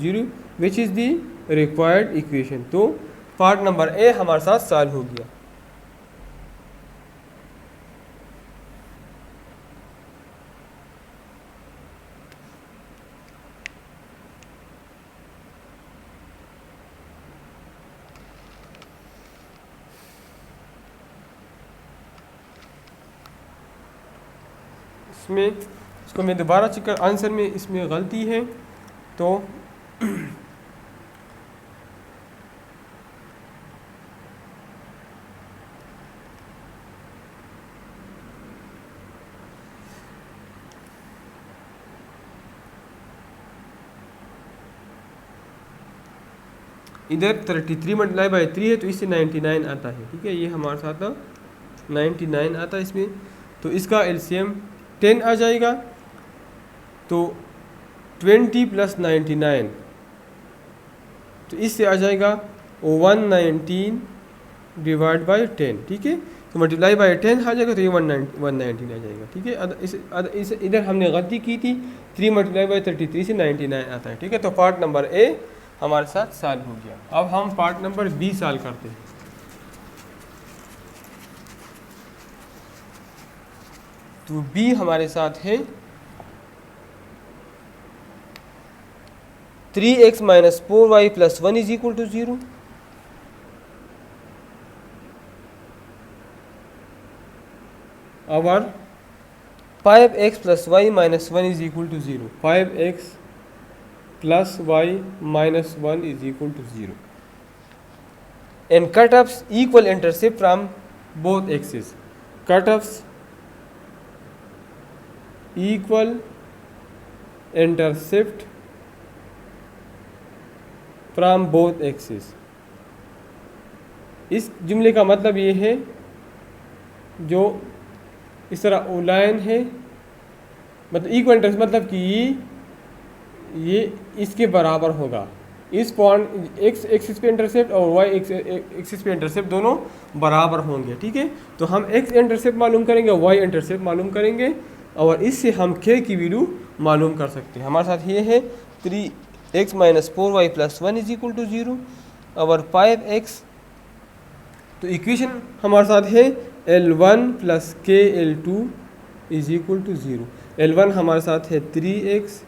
0 which is the required equation. तो पार्ट नंबर ए हमारे साथ सॉल्व हो गया। इसमें इसको मैं दोबारा चेक कर, आंसर में इसमें गलती है तो इधर 33 × 3 है तो इससे 99 आता है। ठीक है, ये हमारे साथ 99 आता है इसमें, तो इसका एलसीएम 10 आ जाएगा, तो 20 + 99 तो इससे आ जाएगा 119 / 10। ठीक है, तो मल्टीप्लाई बाई 10 आ जाएगा, तो ये 119 आ जाएगा। ठीक है, इस इधर हमने गलती की थी, 3 × 33 से 99 आता है। ठीक है, तो पार्ट नंबर ए हमारे साथ सॉल्व हो गया। अब हम पार्ट नंबर बी सॉल्व करते हैं। तो बी हमारे साथ है 3x - 4y + 1 = 0। और 5x plus y minus one is equal to zero, 5x plus y minus one is equal to zero, and cutoffs equal intercept from both axis, cutoffs equal intercept from both axis. इस जुमले का मतलब ये है, जो इस तरह ओ लाइन है, मतलब इक्वल इंटरसेप्ट मतलब कि ये इसके बराबर होगा, इस पॉइंट एक्स एक्सिस पे इंटरसेप्ट और वाई एक्सिस पे इंटरसेप्ट दोनों बराबर होंगे। ठीक है, तो हम एक्स इंटरसेप्ट मालूम करेंगे, वाई इंटरसेप्ट मालूम करेंगे, और इससे हम के की वैल्यू मालूम कर सकते हैं। हमारे साथ ये है 3x minus 4y plus one is equal to zero और 5x, तो इक्वेशन हमारे साथ है L1 plus k L2 is equal to zero. L1 हमारे साथ है 3x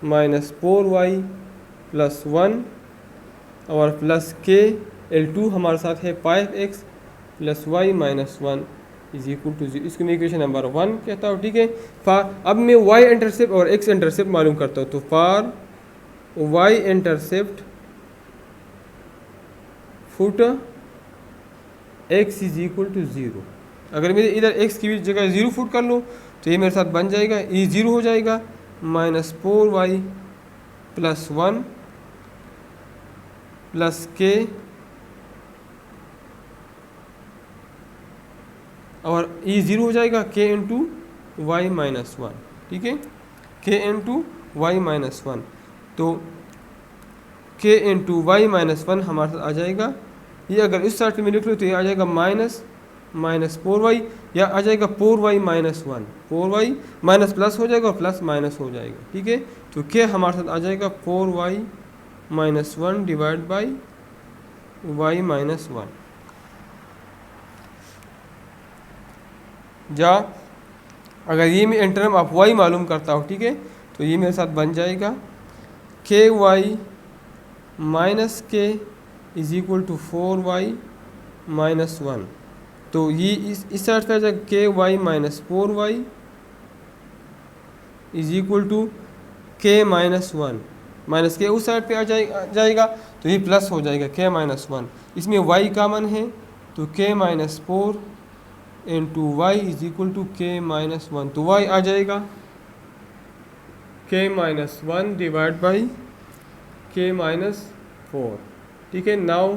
minus 4y plus one और प्लस के L2 हमारे साथ है 5x plus y minus one is equal to zero. इसको मैं इक्वेशन नंबर 1 कहता हूँ। ठीक है, अब मैं y इंटरसेप्ट और x इंटरसेप्ट मालूम करता हूँ। तो for y intercept put x is equal to zero, अगर मैं इधर x की जगह 0 फुट कर लूँ तो ये मेरे साथ बन जाएगा, ये 0 हो जाएगा, minus 4y plus one plus के और ये 0 हो जाएगा, k into y minus one. ठीक है, k into y minus one, तो k into y minus one हमारे साथ आ जाएगा। ये अगर इस साइड में लिख लो तो ये आ जाएगा माइनस 4y, या आ जाएगा 4y minus one, 4y minus plus हो जाएगा और प्लस माइनस हो जाएगा। ठीक है, तो k हमारे साथ आ जाएगा 4y minus one divide by y minus one. जा अगर ये मैं इन टर्म ऑफ y मालूम करता हूँ, ठीक है, तो ये मेरे साथ बन जाएगा k y minus k is equal to 4y minus one. तो ये इस साइड पे आ जाएगा k y minus 4y is equal to k minus one, minus k उस साइड पे आ जाएगा तो ये प्लस हो जाएगा के माइनस वन। इसमें y कॉमन है तो k minus 4 into y is equal to k minus one, तो y आ जाएगा k minus one divide by k minus 4। ठीक है, नाउ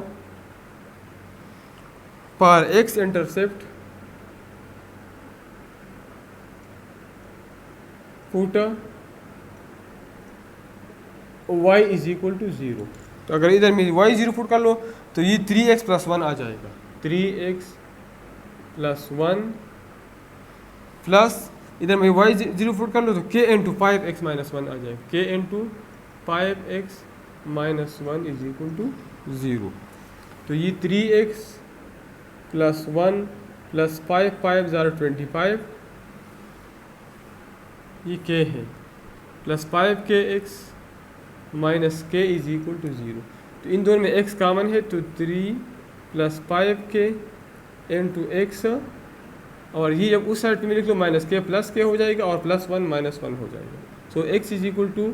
पर x intercept put y is equal to zero, तो अगर इधर में y 0 पुट कर लो तो ये 3x प्लस वन आ जाएगा, 3x प्लस वन प्लस इधर में y 0 पुट कर लो तो k into 5x minus one आ जाएगा, k into 5x minus one is equal to zero. तो ये 3x plus one plus 5 Zaara 25, ये k है, plus 5kx minus k is equal to zero. तो इन दोनों में x कॉमन है तो 3 प्लस 5k इंटू एक्स, और ये जब उस साइड में लिख लो माइनस के प्लस के हो जाएगा और प्लस वन माइनस वन हो जाएगा। So x is equal to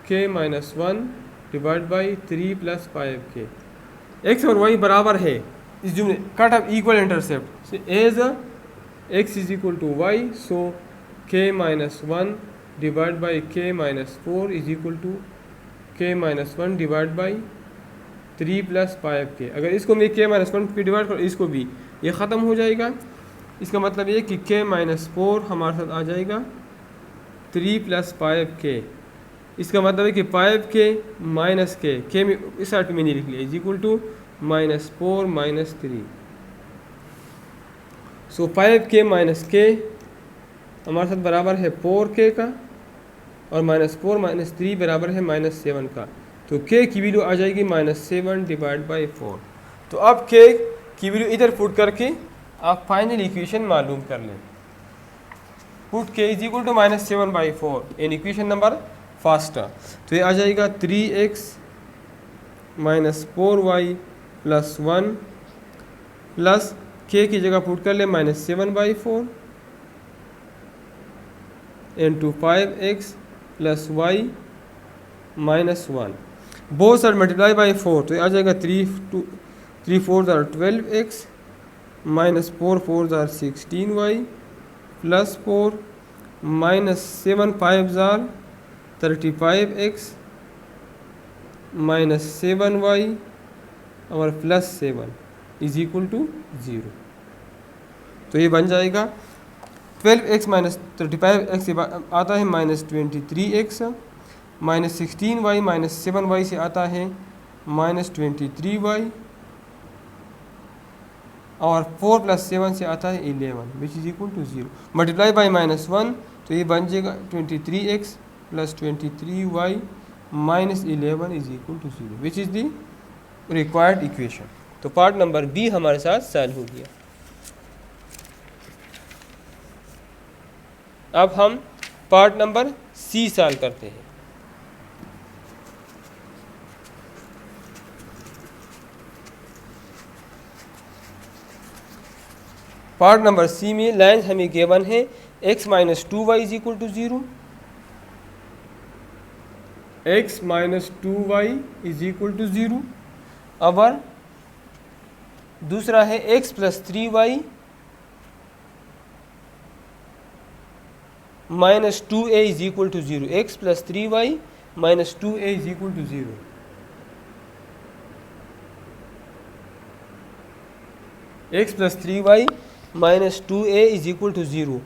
k minus one divide by 3 plus 5k। x और y बराबर है इस जुमले, cut off equal intercept as x is equal to y, so k minus one divide by k minus four is equal to k minus one divide by 3 plus 5k। अगर इसको मैं के माइनस वन पे डिवाइड करूँ, इसको भी ये ख़त्म हो जाएगा। इसका मतलब ये कि k माइनस फोर हमारे साथ आ जाएगा 3 प्लस 5k। इसका मतलब है कि 5k माइनस के में इस साइड में नहीं लिख लिया, is equal to minus 4 minus 3। So 5k minus k हमारे साथ बराबर है 4k का, और माइनस 4 माइनस 3 बराबर है माइनस 7 का। तो k की वैल्यू आ जाएगी माइनस 7 डिवाइड बाई 4। तो अब k की वैल्यू इधर पुट करके आप फाइनल इक्वेशन मालूम कर लें। Put k is equal to minus 7 by 4 in equation number first. तो ये आ जाएगा 3x minus 4y plus one plus k की जगह पुट कर ले minus 7 by 4 into 5x plus y minus 1, both side multiply by 4, तो ये आ जाएगा 3 4 are 12x minus 4 4 are 16y plus 4 minus 7 5 are 35x minus 7y और प्लस 7 इज इक्वल टू 0। तो ये बन जाएगा 12x माइनस 35x से आता है minus 23x, minus 16y minus 7y से आता है माइनस 23y, और 4 प्लस 7 से आता है 11 which is equal to 0। Multiply by minus 1, तो ये बन जाएगा 23x plus 23y minus 11 is equal to 0 which is the required equation. तो पार्ट नंबर बी हमारे साथ सॉल्व हो गया। अब हम पार्ट नंबर सी सॉल्व करते हैं। पार्ट नंबर सी में लाइन हमें गिवन है x minus 2y is equal to 0, x minus 2y is equal to 0। और दूसरा है x plus 3y minus 2a is equal to 0, x plus 3y minus 2a is equal to 0। x plus 3y minus 2a is equal to 0.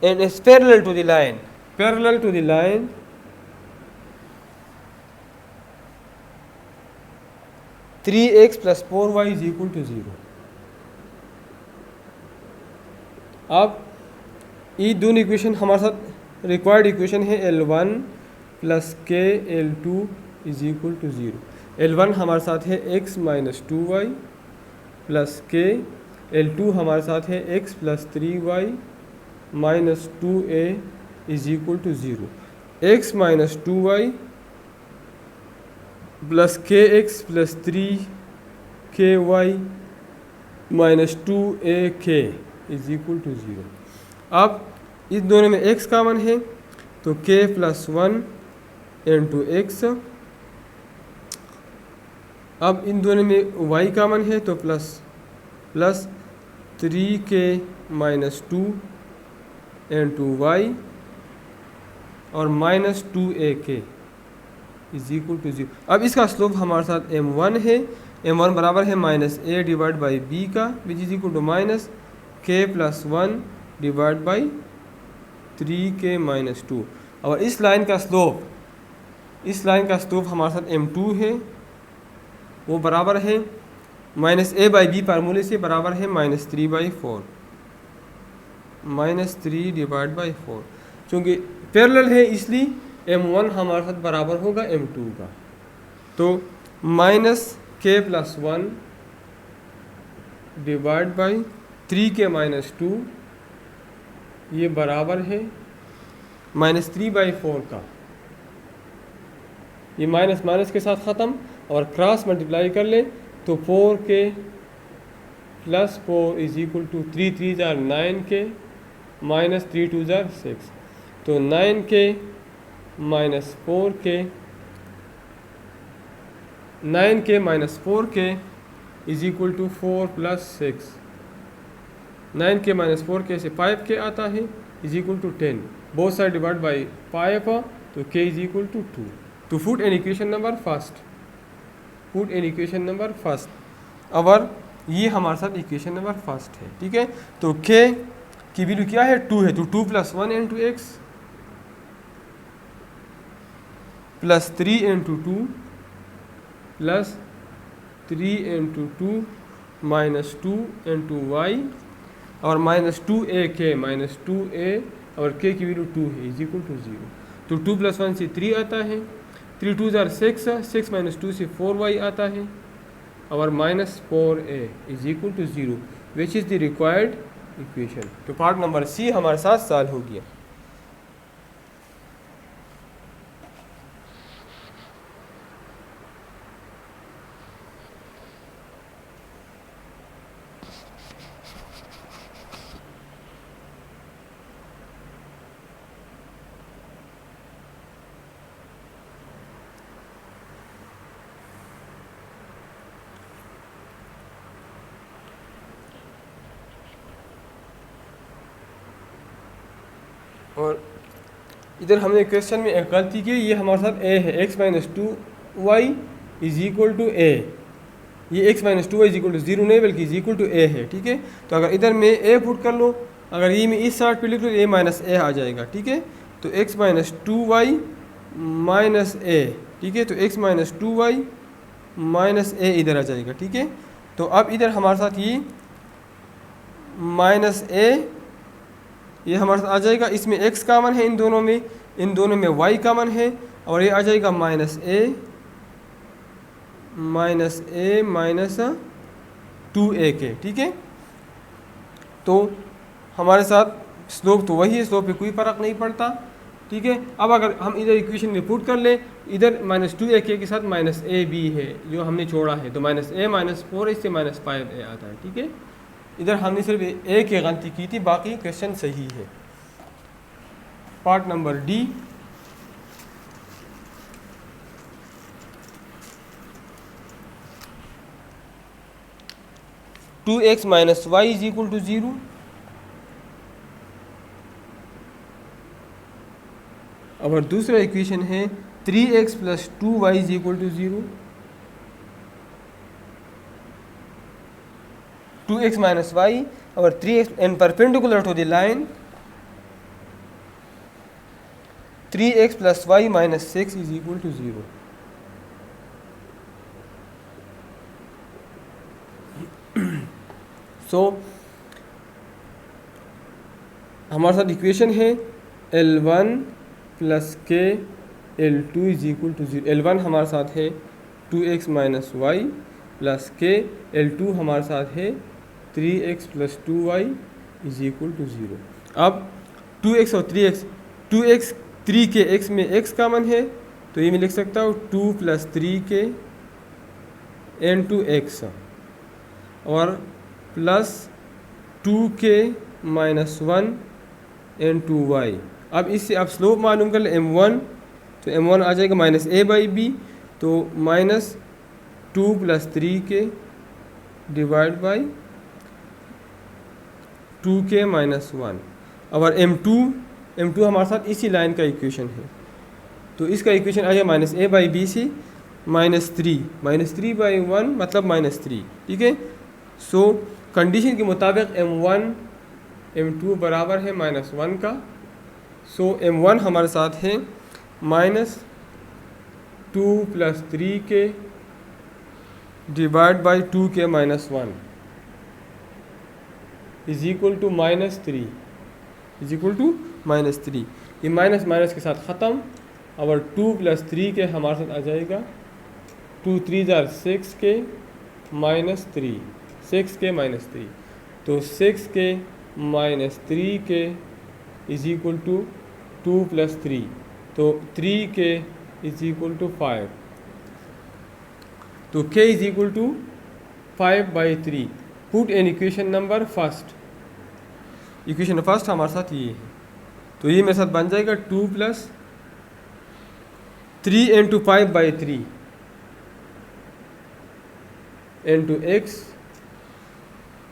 And is parallel to the line. Parallel to the line, 3x plus 4y is equal to 0. अब ये दोनों इक्वेशन हमारे साथ रिक्वायर्ड इक्वेशन है L1 plus k L2 is equal to 0। L1 हमारे साथ है x minus 2y plus k, L2 हमारे साथ है x plus 3y minus 2a is equal to 0। x minus 2y plus k x plus 3ky minus 2ak is equal to 0। अब इस दोनों में x कॉमन है तो k प्लस 1 इंटू एक्स। अब इन दोनों में y कॉमन है तो plus 3k minus 2 into y और minus 2ak is equal to 0। अब इसका स्लोप हमारे साथ m1 है, m1 बराबर है minus a divide by b का which is equal to minus k plus 1 divide by 3k minus 2। और इस लाइन का स्लोप हमारे साथ m2 है, वो बराबर है माइनस a बाई बी फार्मूले से बराबर है माइनस 3/4, माइनस 3 डिवाइड बाई 4। चूँकि पैरेलल है इसलिए m1 हमारे साथ बराबर होगा m2 का, तो minus k plus 1 divide by 3k minus 2 ये बराबर है माइनस 3/4 का। ये माइनस माइनस के साथ ख़त्म और क्रॉस मल्टीप्लाई कर ले तो 4k plus 4 is equal to 3 3 जार 9k माइनस 3 2 जार 6, तो 9k minus 4k 9k minus 4k is equal to 4 plus 6। 9k minus 4k से 5k आता है is equal to 10, both side divide by 5 तो k इज इक्वल टू 2। तो put in equation number first, और ये हमारे साथ इक्वेशन नंबर फर्स्ट है, ठीक है। तो k की वैल्यू क्या है 2 है, तो 2 plus 1 into x plus 3 into 2 plus 3 into 2 minus 2 into y और माइनस 2ak माइनस 2a और k की वैल्यू 2 है इज इक्वल टू 0। तो 2 प्लस 1 से 3 आता है, 3 2 जार 6 माइनस 2 से 4y आता है और minus 4a is equal to 0 which is the required equation. तो पार्ट नंबर सी हमारे साथ सॉल्व हो गया। और इधर हमने क्वेश्चन में एक गलती की, ये हमारे साथ ए है, x minus 2y is equal to a. ये x minus 2y is equal to 0 नहीं बल्कि इज इक्वल टू ए है, ठीक है। तो अगर इधर मैं a पुट कर लूँ, अगर ये मैं इस साइड पे लिख लूँ, a माइनस ए आ जाएगा, ठीक है। तो x माइनस 2y माइनस ए, ठीक है। तो x माइनस 2y माइनस ए इधर आ जाएगा, ठीक है। तो अब इधर हमारे साथ ये माइनस ए ये हमारे साथ आ जाएगा, इसमें x कॉमन है इन दोनों में y कॉमन है, और ये आ जाएगा माइनस ए माइनस 2a के, ठीक है। तो हमारे साथ स्लोप तो वही है, स्लोप पे कोई फ़र्क नहीं पड़ता, ठीक है। अब अगर हम इधर इक्वेशन में पुट कर ले, इधर माइनस 2a के साथ माइनस ए बी है जो हमने छोड़ा है, तो माइनस ए माइनस 4 इससे माइनस 5a आता है, ठीक है। इधर हमने सिर्फ ए की गलती की थी, बाकी क्वेश्चन सही है। Part number D, two x minus y is equal to 0। और दूसरा इक्वेशन है 3x plus 2y is equal to 0। 2x minus y और 3x and perpendicular to the line 3x plus y minus 6 is equal to 0। So हमारे साथ इक्वेशन है L1 plus k L2 is equal to 0। L1 हमारे साथ है 2x minus Y plus k, L2 हमारे साथ है 3x plus 2y is equal to 0। अब 2x और 3x, 2x 3 के x में x कॉमन है, तो ये मैं लिख सकता हूँ 2 प्लस 3 के n2x और प्लस 2 के माइनस 1 n2y। अब इससे आप स्लोप मालूम कर ले m1, तो m1 आ जाएगा माइनस ए बाई बी, तो माइनस 2 प्लस 3 के डिवाइड बाई 2 के माइनस 1। और m2 हमारे साथ इसी लाइन का इक्वेशन है, तो इसका इक्वेशन आ जाएगा माइनस ए बाई बी से माइनस 3 बाई 1 मतलब माइनस 3, ठीक है। सो कंडीशन के मुताबिक m2 बराबर है माइनस 1 का। सो m1 हमारे साथ है माइनस 2 प्लस 3 के divide by 2 k minus 1 is equal to minus 3 is equal to minus 3। ये माइनस माइनस के साथ ख़त्म, और 2 प्लस 3 के हमारे साथ आ जाएगा 2 3 जार 6 के माइनस 3, 6 के माइनस 3, तो 6 के माइनस 3 के इज इक्वल टू 2 प्लस 3, तो 3 के इज इक्वल टू 5, तो k is equal to 5 by 3। Put in equation number first, equation first हमारे साथ ये है, तो ये मेरे साथ बन जाएगा 2 plus 3 into 5 by 3 into x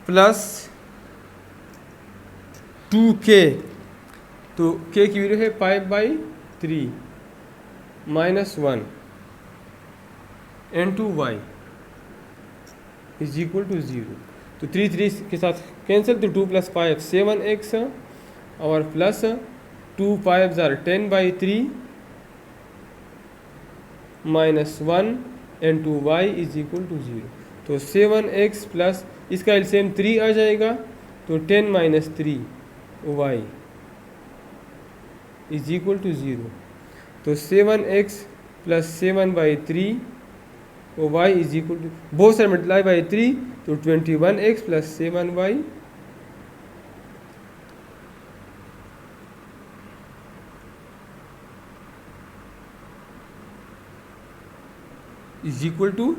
plus 2k, तो k की वैल्यू है 5 by 3 minus 1 into y is equal to 0। तो 3 के साथ कैंसिल, तो 2 प्लस 5 7x और प्लस 2 5 जार 10 by 3 minus 1 into y is equal to 0। तो 7x प्लस इसका एलसीएम 3 आ जाएगा, तो 10 minus 3 y is equal to 0। तो 7x plus 7 by 3 y is equal to, बहुत सारे मल्टीप्लाई बाई 3, तो 21x plus 7y is equal to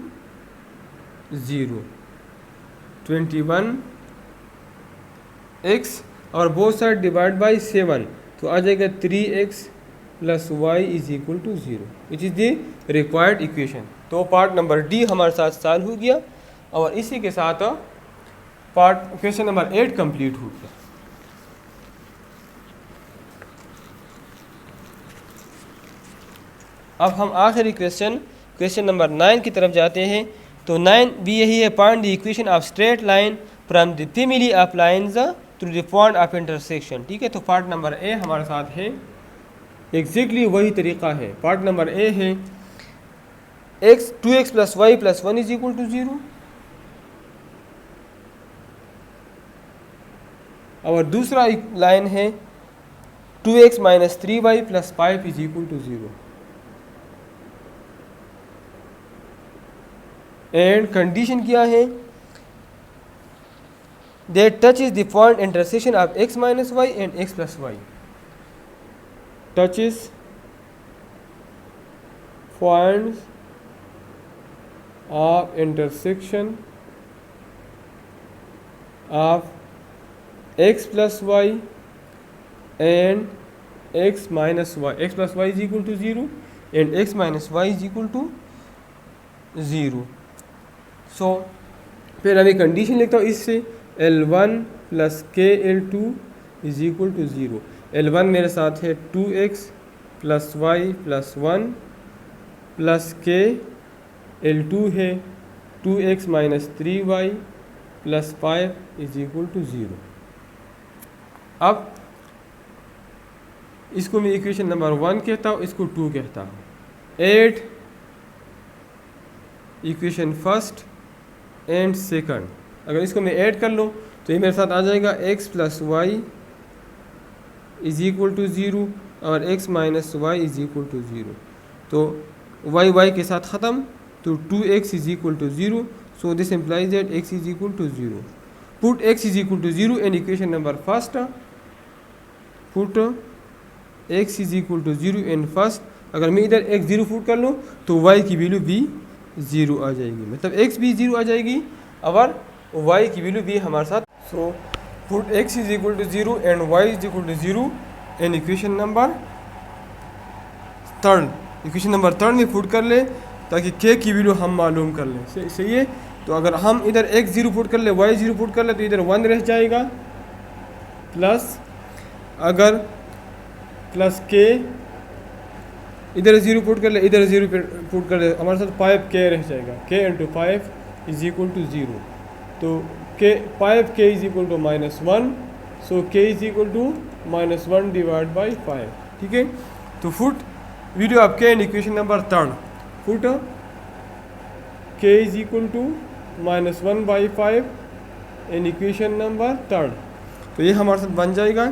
0। 21x और बोथ साइड डिवाइड बाई 7, तो आ जाएगा 3x plus y is equal to 0, which is the required equation. तो पार्ट नंबर डी हमारे साथ सॉल्व हो गया, और इसी के साथ पार्ट क्वेश्चन नंबर 8 कंप्लीट हो गया। अब हम आखिरी क्वेश्चन नंबर 9 की तरफ जाते हैं। तो 9 भी यही है, find the equation of straight line from the family of lines through the point of intersection. ठीक है, तो पार्ट नंबर ए हमारे साथ है, एग्जैक्टली वही तरीका है। पार्ट नंबर ए है x 2x plus y plus 1 is equal to 0, और दूसरा लाइन है 2x minus 3y plus 5 is equal to 0, and condition क्या है, that touch is the point intersection of x minus y and x plus y, touch is points of intersection of x plus y and x minus y, x plus y is equal to 0 and x minus y is equal to 0. So फिर अभी कंडीशन लिखता हूँ इससे, L1 plus k L2 is equal to 0। L1 मेरे साथ है 2x plus y plus 1 plus k, L2 है 2x minus 3y plus 5 is equal to 0। अब इसको मैं इक्वेशन नंबर 1 कहता हूँ, इसको 2 कहता हूँ। Add equation first and second, अगर इसको मैं ऐड कर लूँ तो ये मेरे साथ आ जाएगा x plus y is equal to 0 और x minus y is equal to 0। तो y के साथ ख़त्म, तो 2x is equal to 0, so this implies that x is equal to 0. Put x is equal to 0 in equation number first. Put x is equal to 0 in first. अगर मैं इधर x 0 पुट कर लूँ तो y की वैल्यू भी 0 आ जाएगी, मतलब x भी 0 आ जाएगी और y की वैल्यू भी हमारे साथ। So put x is equal to 0 and y is equal to 0 in equation number third. Equation number third में पुट कर ले ताकि k की वैल्यू हम मालूम कर लें, सही है। तो अगर हम इधर x 0 पुट कर ले, y 0 पुट कर ले तो इधर 1 रह जाएगा, प्लस अगर प्लस k इधर 0 पुट कर ले, इधर 0 पुट कर ले, हमारे साथ 5k रह जाएगा, k into 5 is equal to 0। तो k 5k is equal to -1, so k is equal to -1 divide by 5। ठीक है, तो put value of k in equation number third, put k is equal to -1 by 5 in equation number third। तो ये हमारे साथ बन जाएगा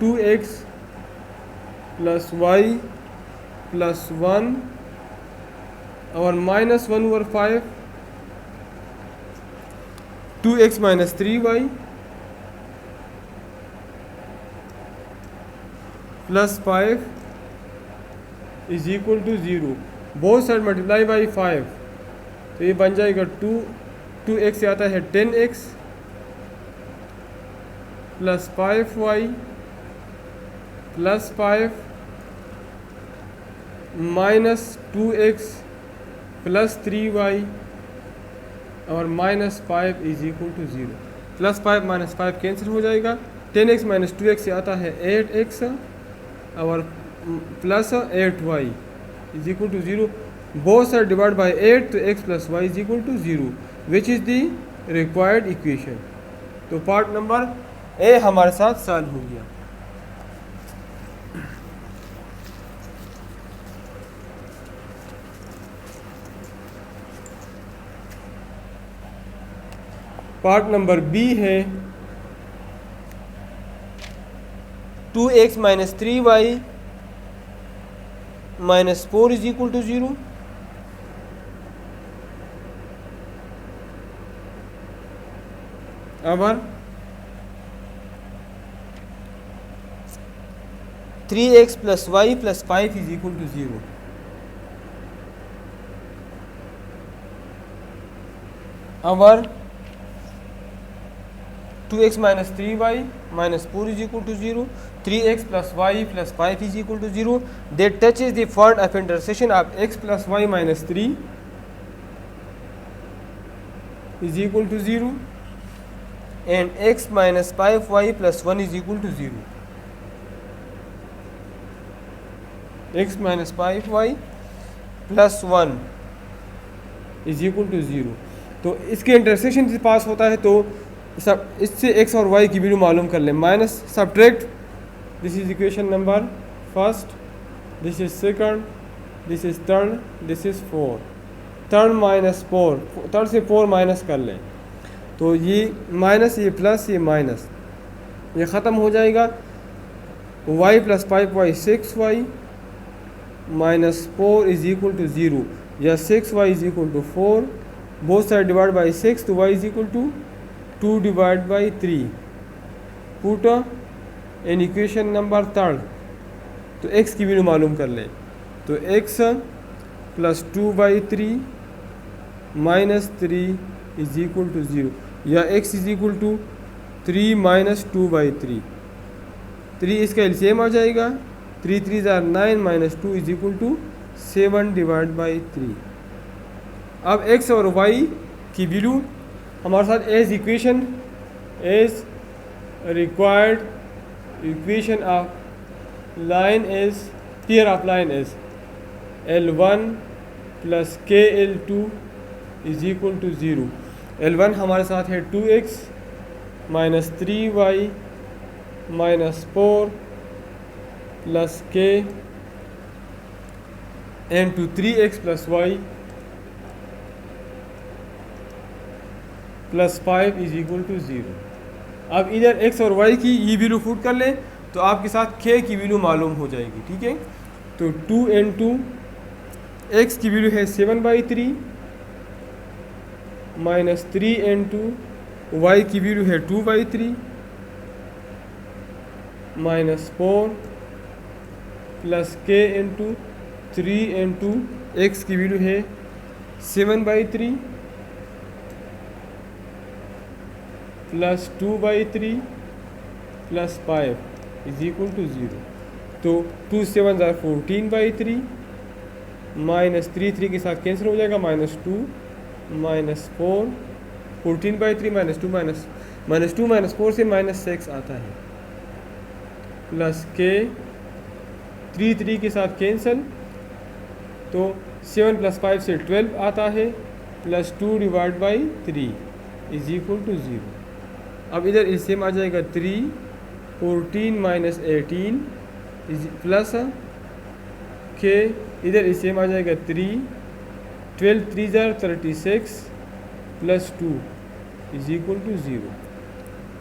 2x प्लस वाई प्लस 1 और -1 over 5, 2x minus 3y plus 5 is equal to 0। Both side multiply by 5, तो ये बन जाएगा 2x से आता है 10x plus 5y plus 5 minus 2x plus 3y और -5 is equal to 0। Plus 5 minus 5 cancel हो जाएगा, 10x माइनस 2x से आता है 8x और plus 8y is equal to 0. Both are divided by 8, तो x plus y is equal to 0, which is the required equation. तो पार्ट नंबर ए हमारे साथ सॉल्व हो गया। पार्ट नंबर बी है 2x minus 3y minus 4 is equal to 0। अब 3x plus y plus 5 is equal to 0। अब 2x minus 3y minus 4 is equal to 0, 3x plus y plus 5 is equal to 0. That touches the point of intersection of x plus y minus 3 is equal to 0 and x minus 5y plus 1 is equal to 0. X minus 5y plus 1 is equal to 0। तो इसके इंटरसेक्शन से पास होता है, तो सब इससे x और y की वैल्यू मालूम कर लें। Minus subtract, this is equation number first, this is second, this is third, this is four. Third minus four, third से 4 माइनस कर लें, तो ये माइनस, ये प्लस, ये माइनस, ये ख़त्म हो जाएगा। y plus 5y 6y minus 4 is equal to 0, या 6y is equal to 4, both side divide by 6, तो y is equal to 2 divide by 3। Put in equation number third, तो x की वैल्यू मालूम कर ले, तो x plus 2/3 minus 3 is equal to 0, या x is equal to 3 minus 2/3। 3 इसका एलसीएम आ जाएगा, 3 3 ज़ार 9 minus 2 is equal to 7 divide by 3। अब x और y की वैल्यू हमारे साथ as equation, as required equation of line is, pair of line is L1 plus KL2 is equal to 0। L1 हमारे साथ है 2x minus 3y minus 4 plus K and to 3x plus y plus 5 is equal to 0। अब इधर x और y की ये वैल्यू पुट कर लें, तो आपके साथ k की वैल्यू मालूम हो जाएगी। ठीक है, तो 2 into x की वैल्यू है 7/3 माइनस 3 into y की वैल्यू है 2/3 minus 4 plus k into 3 into x की वैल्यू है 7/3 plus 2/3 plus 5 is equal to 0। तो 2 7 ज़ार 14/3 माइनस 3 3 के साथ कैंसिल हो जाएगा, माइनस 2 माइनस 4, 14/3 माइनस 2 माइनस 4 से माइनस 6 आता है, प्लस के 3 3 के साथ कैंसिल, तो 7 प्लस 5 से 12 आता है, plus 2 divide by 3 is equal to 0। अब इधर एलसीएम आ जाएगा 3, 14 माइनस 18 इज प्लस के, इधर एलसीएम आ जाएगा 3, 12 3 ज़ार 36 प्लस 2 इज इक्वल टू 0।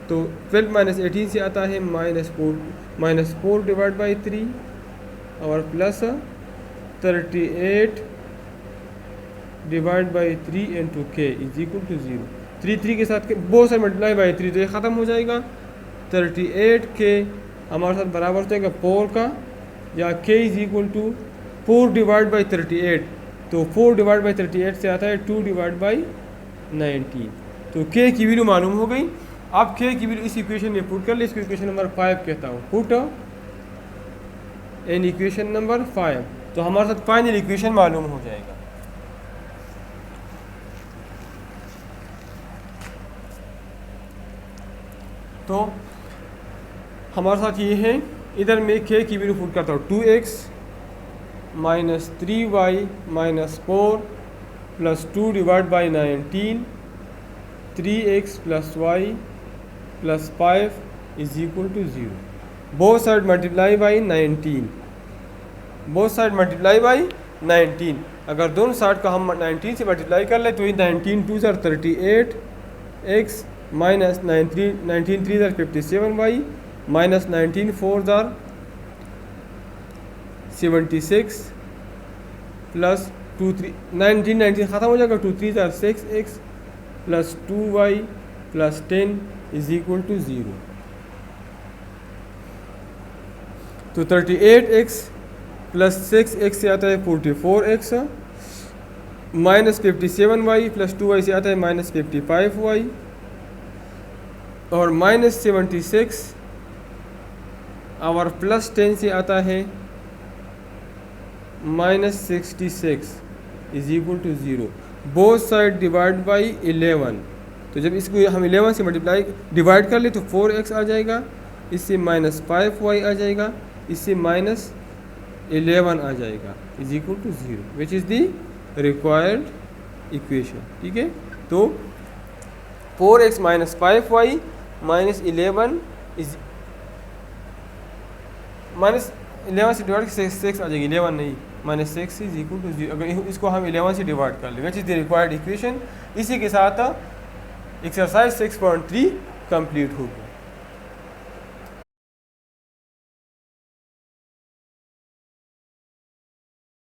तो 12 माइनस 18 से आता है माइनस 4 डिवाइड बाई 3 और प्लस 38 डिवाइड बाई 3 इंटू के इज इक्वल टू 0। 3 3 के साथ बहुत सारे मल्टीप्लाई बाई 3, तो ये ख़त्म हो जाएगा। 38 के हमारे साथ बराबर हो जाएगा 4 का, या k is equal to 4 divide by 38, तो 4 डिवाइड बाई 38 से आता है 2 डिवाइड बाई 19। तो k की वैल्यू मालूम हो गई। अब k की वैल्यू इस इक्वेशन में पुट कर ले, इसको इक्वेशन नंबर 5 कहता हूँ। पुट इन इक्वेशन नंबर 5, तो हमारे साथ फाइनल इक्वेशन मालूम हो जाएगा। तो हमारे साथ ये है, इधर मैं k की वैल्यू पुट करता हूँ, 2x minus 3y minus 4 plus 2 divide by 19, 3x plus y plus 5 is equal to 0। Both side multiply by 19, both side multiply by 19। अगर दोनों साइड का हम 19 से मल्टीप्लाई कर ले, तो ये 19 2 ज़ार 38 x माइनस 19 3 ज़ार 57 y माइनस 19 4 ज़ार 76 प्लस 2 3 19 ख़त्म हो जाएगा, 2 3 ज़ार 6x plus 2y plus 10 is equal to 0। तो 38x प्लस 6x से आता है 44x minus 57y plus 2y से आता है माइनस 55y और माइनस 76 और प्लस 10 से आता है minus 66 is equal to 0। Both side divide by 11, तो जब इसको हम 11 से मल्टीप्लाई डिवाइड कर ले तो 4x आ जाएगा, इससे माइनस 5y आ जाएगा, इससे माइनस 11 आ जाएगा is equal to 0 which is the required equation. ठीक है, तो 4x minus 5y minus 11 is minus 11 से डिवाइड 6 आ जाएगी, 11 नहीं माइनस 6 इज इक्वल टू 0। अगर इसको हम 11 से डिवाइड कर लें विच इज़ द रिक्वायर्ड इक्वेशन। इसी के साथ एक्सरसाइज 6.3 कंप्लीट होगी।